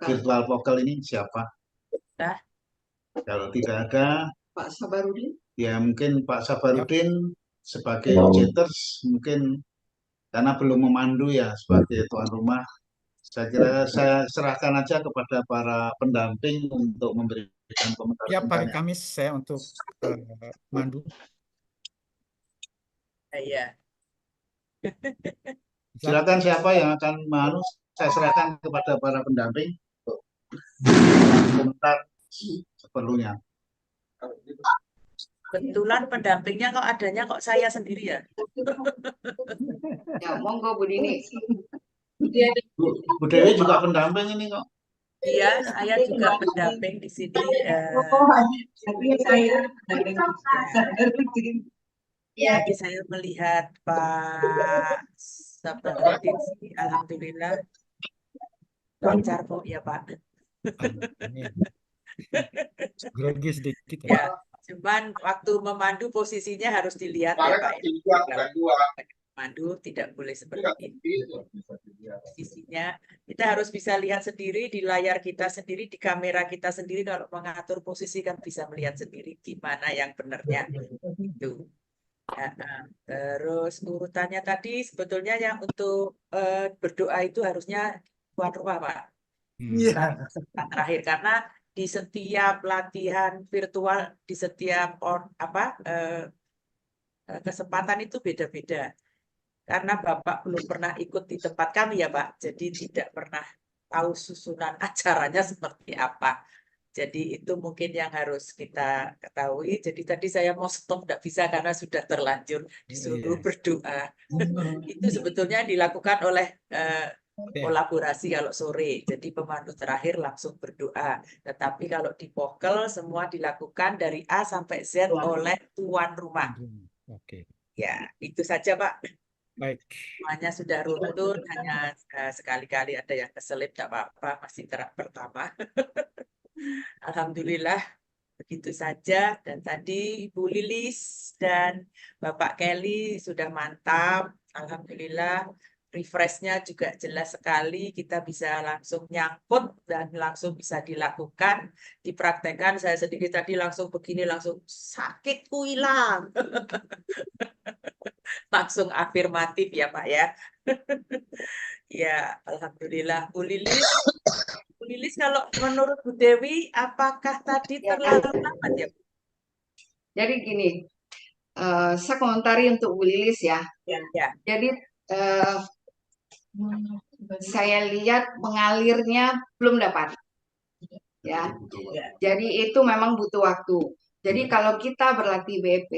virtual vocal ini siapa? Kalau tidak ada Pak Sabarudin, ya mungkin Pak Sabarudin sebagai OJTers mungkin karena belum memandu ya sebagai tuan rumah. Saya kira saya serahkan aja kepada para pendamping untuk memberikan komentar. Ya Pak Kamis saya untuk mandu. Iya. Silakan siapa yang akan menganu, saya serahkan kepada para pendamping untuk komentar seperlunya. Kebetulan pendampingnya kok adanya kok saya sendiri ya. Ya monggo Bu Dini. Bu Dewi juga pendamping ini kok. Iya, saya juga pendamping di sini. Saya Jadi saya melihat Pak Sabarudin sini, alhamdulillah lancar kok ya Pak. Grogi sedikit ya. Cuman waktu memandu posisinya harus dilihat ya Pak. Mandu tidak boleh seperti ini. Posisinya kita harus bisa lihat sendiri di layar kita sendiri, di kamera kita sendiri. Kalau mengatur posisi kan bisa melihat sendiri gimana yang benarnya itu. Ya, terus urutannya tadi sebetulnya yang untuk berdoa itu harusnya tuan rumah, Pak. Iya. Terakhir, karena di setiap latihan virtual, di setiap kesempatan itu beda-beda. Karena Bapak belum pernah ikut di tempat kami ya Pak, jadi tidak pernah tahu susunan acaranya seperti apa. Jadi itu mungkin yang harus kita ketahui. Jadi tadi saya mau stop, tidak bisa karena sudah terlanjur disuruh berdoa. Itu sebetulnya dilakukan oleh kolaborasi kalau sore. Jadi pemandu terakhir langsung berdoa. Tetapi kalau di Pokel semua dilakukan dari A sampai Z oleh tuan rumah. Oke. Ya, itu saja Pak. Baik. Semuanya sudah runtun, hanya sekali-kali ada yang keselip, tidak apa-apa, masih terap pertama. Alhamdulillah, begitu saja. Dan tadi Ibu Lilis dan Bapak Kelly sudah mantap. Alhamdulillah, refreshnya juga jelas sekali. Kita bisa langsung nyangkut dan langsung bisa dilakukan, dipraktekkan. Saya sendiri tadi langsung begini, langsung sakitku hilang. Langsung afirmatif ya Pak ya. Ya, Alhamdulillah. Bu Lilis, kalau menurut Bu Dewi, apakah tadi terlalu lambat ya? Jadi gini, saya komentari untuk Bu Lilis ya. Ya. Jadi saya lihat mengalirnya belum dapat. Ya. Jadi itu memang butuh waktu. Jadi kalau kita berlatih BP,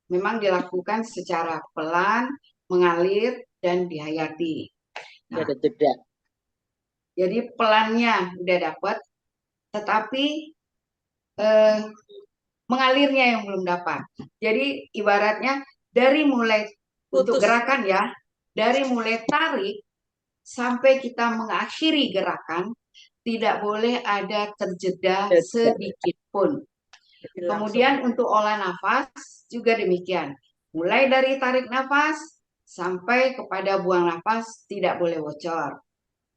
memang dilakukan secara pelan, mengalir, dan dihayati. Nah, jadi pelannya udah dapat, tetapi mengalirnya yang belum dapat. Jadi ibaratnya dari mulai untuk gerakan ya, dari mulai tarik sampai kita mengakhiri gerakan, tidak boleh ada terjeda sedikit pun. Kemudian untuk olah nafas juga demikian. Mulai dari tarik nafas sampai kepada buang nafas tidak boleh bocor.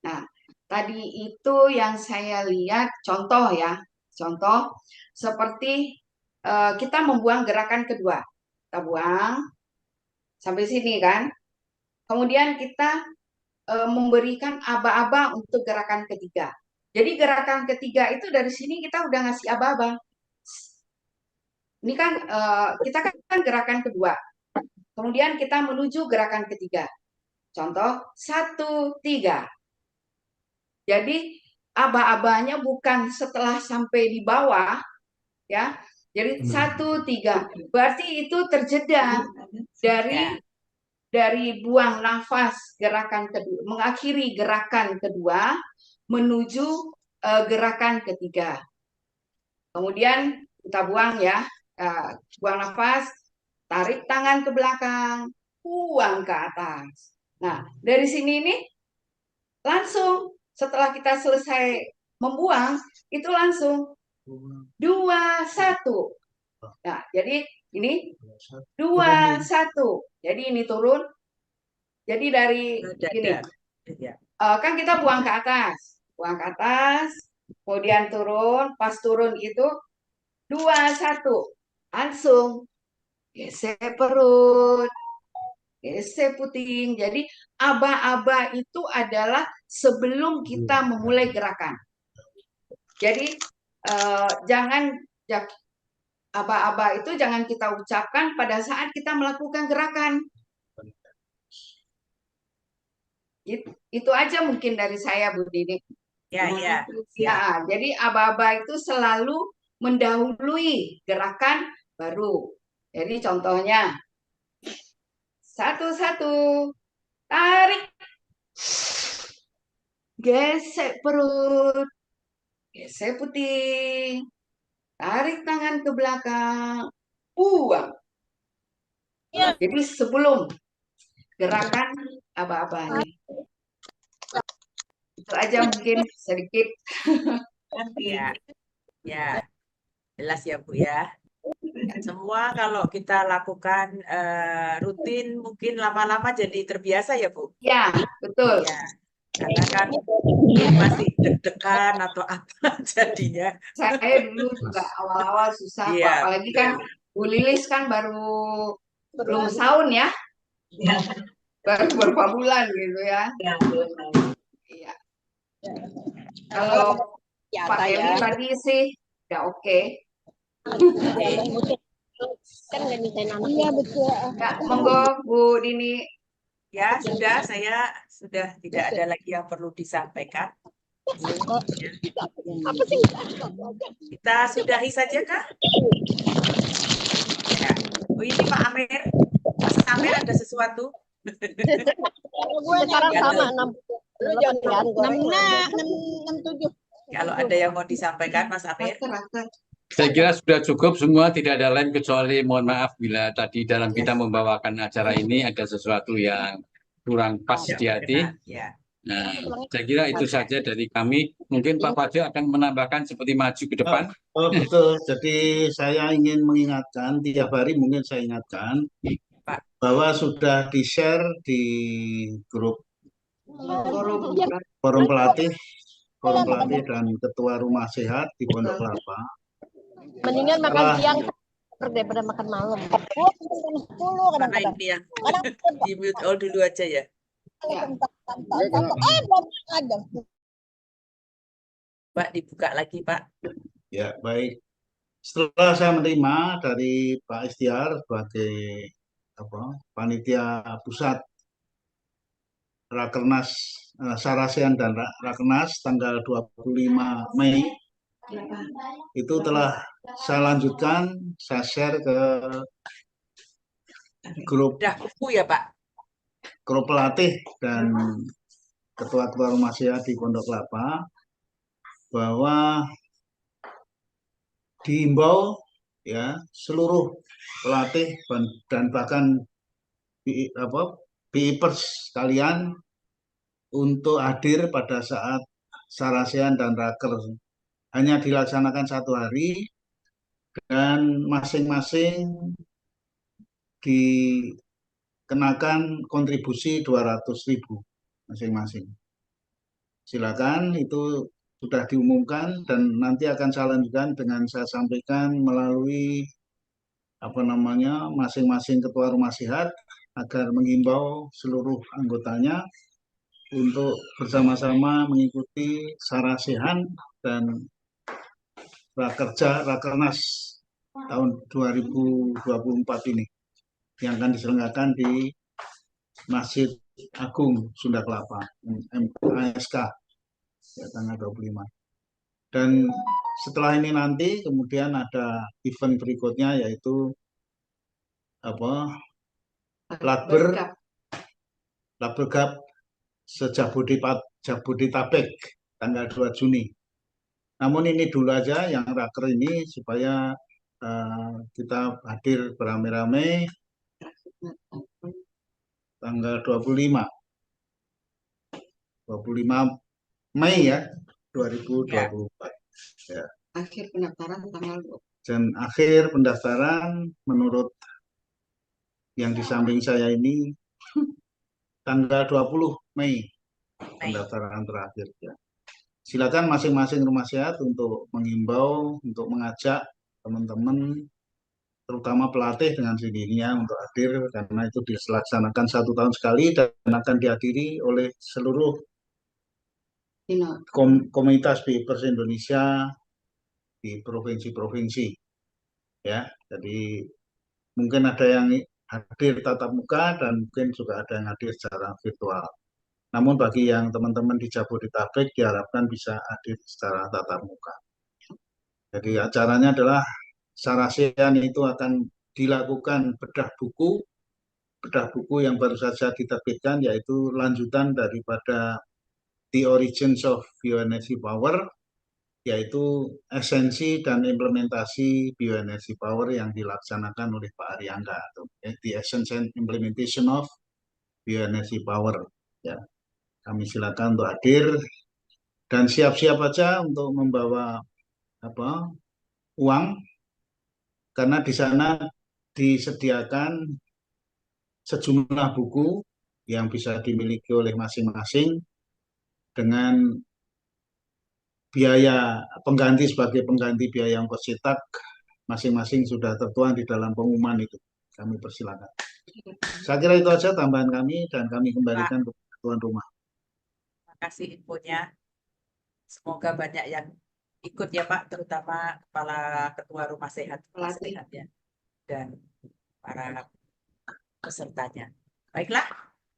Nah, tadi itu yang saya lihat contoh ya. Contoh seperti kita membuang gerakan kedua. Kita buang sampai sini kan. Kemudian kita memberikan aba-aba untuk gerakan ketiga. Jadi gerakan ketiga itu dari sini kita udah ngasih aba-aba. Ini kan kita kan gerakan kedua. Kemudian kita menuju gerakan ketiga. Contoh 1, 3. Jadi aba-abanya bukan setelah sampai di bawah ya. Jadi 1, 3. Berarti itu terjeda dari buang nafas gerakan kedua, mengakhiri gerakan kedua menuju gerakan ketiga. Kemudian kita buang ya. Buang nafas, tarik tangan ke belakang, buang ke atas. Nah, dari sini ini langsung setelah kita selesai membuang, itu langsung 2, 1. Nah, jadi ini 2, 1. Jadi ini turun. Jadi dari gini, kan kita buang ke atas. Buang ke atas, kemudian turun. Pas turun itu 2, 1. Langsung gesek perut, gesek puting. Jadi aba-aba itu adalah sebelum kita memulai gerakan. Jadi jangan aba-aba itu jangan kita ucapkan pada saat kita melakukan gerakan. Itu aja mungkin dari saya Bu Dini. Ya. Jadi aba-aba itu selalu mendahului gerakan baru. Jadi contohnya 1, 1, tarik, gesek perut, gesek puting, tarik tangan ke belakang, buang. Jadi sebelum gerakan aba-abanya. Itu aja mungkin sedikit. Ya, jelas ya Bu ya. Semua kalau kita lakukan rutin mungkin lama-lama jadi terbiasa ya Bu. Ya, betul. Ya, karena kan mungkin masih deg-degan atau apa jadinya. Saya dulu juga awal-awal susah, Pak. Iya, Apalagi kan Bu Lilis kan baru belum setahun ya, baru beberapa bulan gitu ya. Iya. Kalau Pak Eli tadi sih ya oke. Kan nggak minta nama. Iya betul. Ya, monggo Bu Dini. Ya, sudah, saya sudah tidak ada lagi yang perlu disampaikan. Apa sih? Kita sudahi saja, Kak? Ya. Oh, ini Pak Amir. Mas Amir ada sesuatu? Sekarang sama 67. Kalau ada yang mau disampaikan, Mas Amir. Saya kira sudah cukup semua, tidak ada lain kecuali mohon maaf bila tadi dalam kita membawakan acara ini ada sesuatu yang kurang pas di hati. Ya. Nah, saya kira itu saja dari kami. Mungkin Pak Fadil akan menambahkan seperti maju ke depan. Oh betul, jadi saya ingin mengingatkan, tiap hari mungkin saya ingatkan, bahwa sudah di-share di grup forum pelatih dan ketua rumah sehat di Pondok Kelapa. Mendingan makan siang daripada makan malam. 10 Mana ini ya? Di mute all dulu aja ya. Belum ada. Pak, dibuka lagi, Pak. Ya, baik. Setelah saya menerima dari Pak Istiar sebagai panitia pusat Rakernas Sarasehan dan Rakernas tanggal 25 Mei, itu telah saya lanjutkan, saya share ke grup buku ya Pak, grup pelatih dan ketua-ketua rumah sehat di Pondok Kelapa, bahwa diimbau ya seluruh pelatih dan bahkan PIPers kalian untuk hadir pada saat Sarasehan dan Raker. Hanya dilaksanakan 1 hari dan masing-masing dikenakan kontribusi 200.000 masing-masing. Silakan, itu sudah diumumkan dan nanti akan saya lanjutkan dengan saya sampaikan melalui masing-masing ketua rumah sehat agar mengimbau seluruh anggotanya untuk bersama-sama mengikuti Sarasehan dan Rakernas tahun 2024 ini yang akan diselenggarakan di Masjid Agung Sunda Kelapa, MASK, ya, tanggal 25. Dan setelah ini nanti kemudian ada event berikutnya yaitu Labbergap Jabodetabek tanggal 2 Juni. Namun ini dulu aja yang raker ini supaya kita hadir beramai-ramai tanggal 25 Mei ya 2024. Ya. Akhir pendaftaran tanggal 20. Dan akhir pendaftaran menurut yang di samping saya ini tanggal 20 Mei pendaftaran terakhir ya. Silakan masing-masing rumah sehat untuk mengimbau, untuk mengajak teman-teman, terutama pelatih dengan sendirinya untuk hadir karena itu dilaksanakan 1 tahun sekali dan akan dihadiri oleh seluruh komunitas PIPers Indonesia di provinsi-provinsi. Ya, jadi mungkin ada yang hadir tatap muka dan mungkin juga ada yang hadir secara virtual. Namun bagi yang teman-teman di Jabodetabek diharapkan bisa hadir secara tatap muka. Jadi acaranya adalah Sarasehan itu akan dilakukan bedah buku yang baru saja diterbitkan, yaitu lanjutan daripada The Origins of Bioenergy Power, yaitu esensi dan implementasi bioenergy power yang dilaksanakan oleh Pak Aryangga, atau The Essence and Implementation of Bioenergy Power. Ya. Kami silakan untuk hadir dan siap-siap aja untuk membawa uang karena di sana disediakan sejumlah buku yang bisa dimiliki oleh masing-masing dengan biaya pengganti sebagai pengganti biaya ongkos cetak masing-masing sudah tertuang di dalam pengumuman itu. Kami persilakan. Saya kira itu aja tambahan kami dan kami kembalikan ke tuan rumah. Terima kasih infonya. Semoga banyak yang ikut ya Pak, terutama Kepala Ketua Rumah Sehat ya, dan para pesertanya. Baiklah,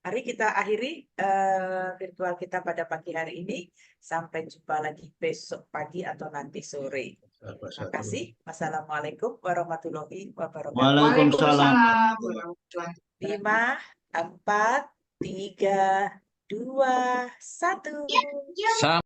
mari kita akhiri virtual kita pada pagi hari ini. Sampai jumpa lagi besok pagi atau nanti sore. Terima kasih. Wassalamualaikum warahmatullahi wabarakatuh. Waalaikumsalam. 5, 4, 3, 2, 1.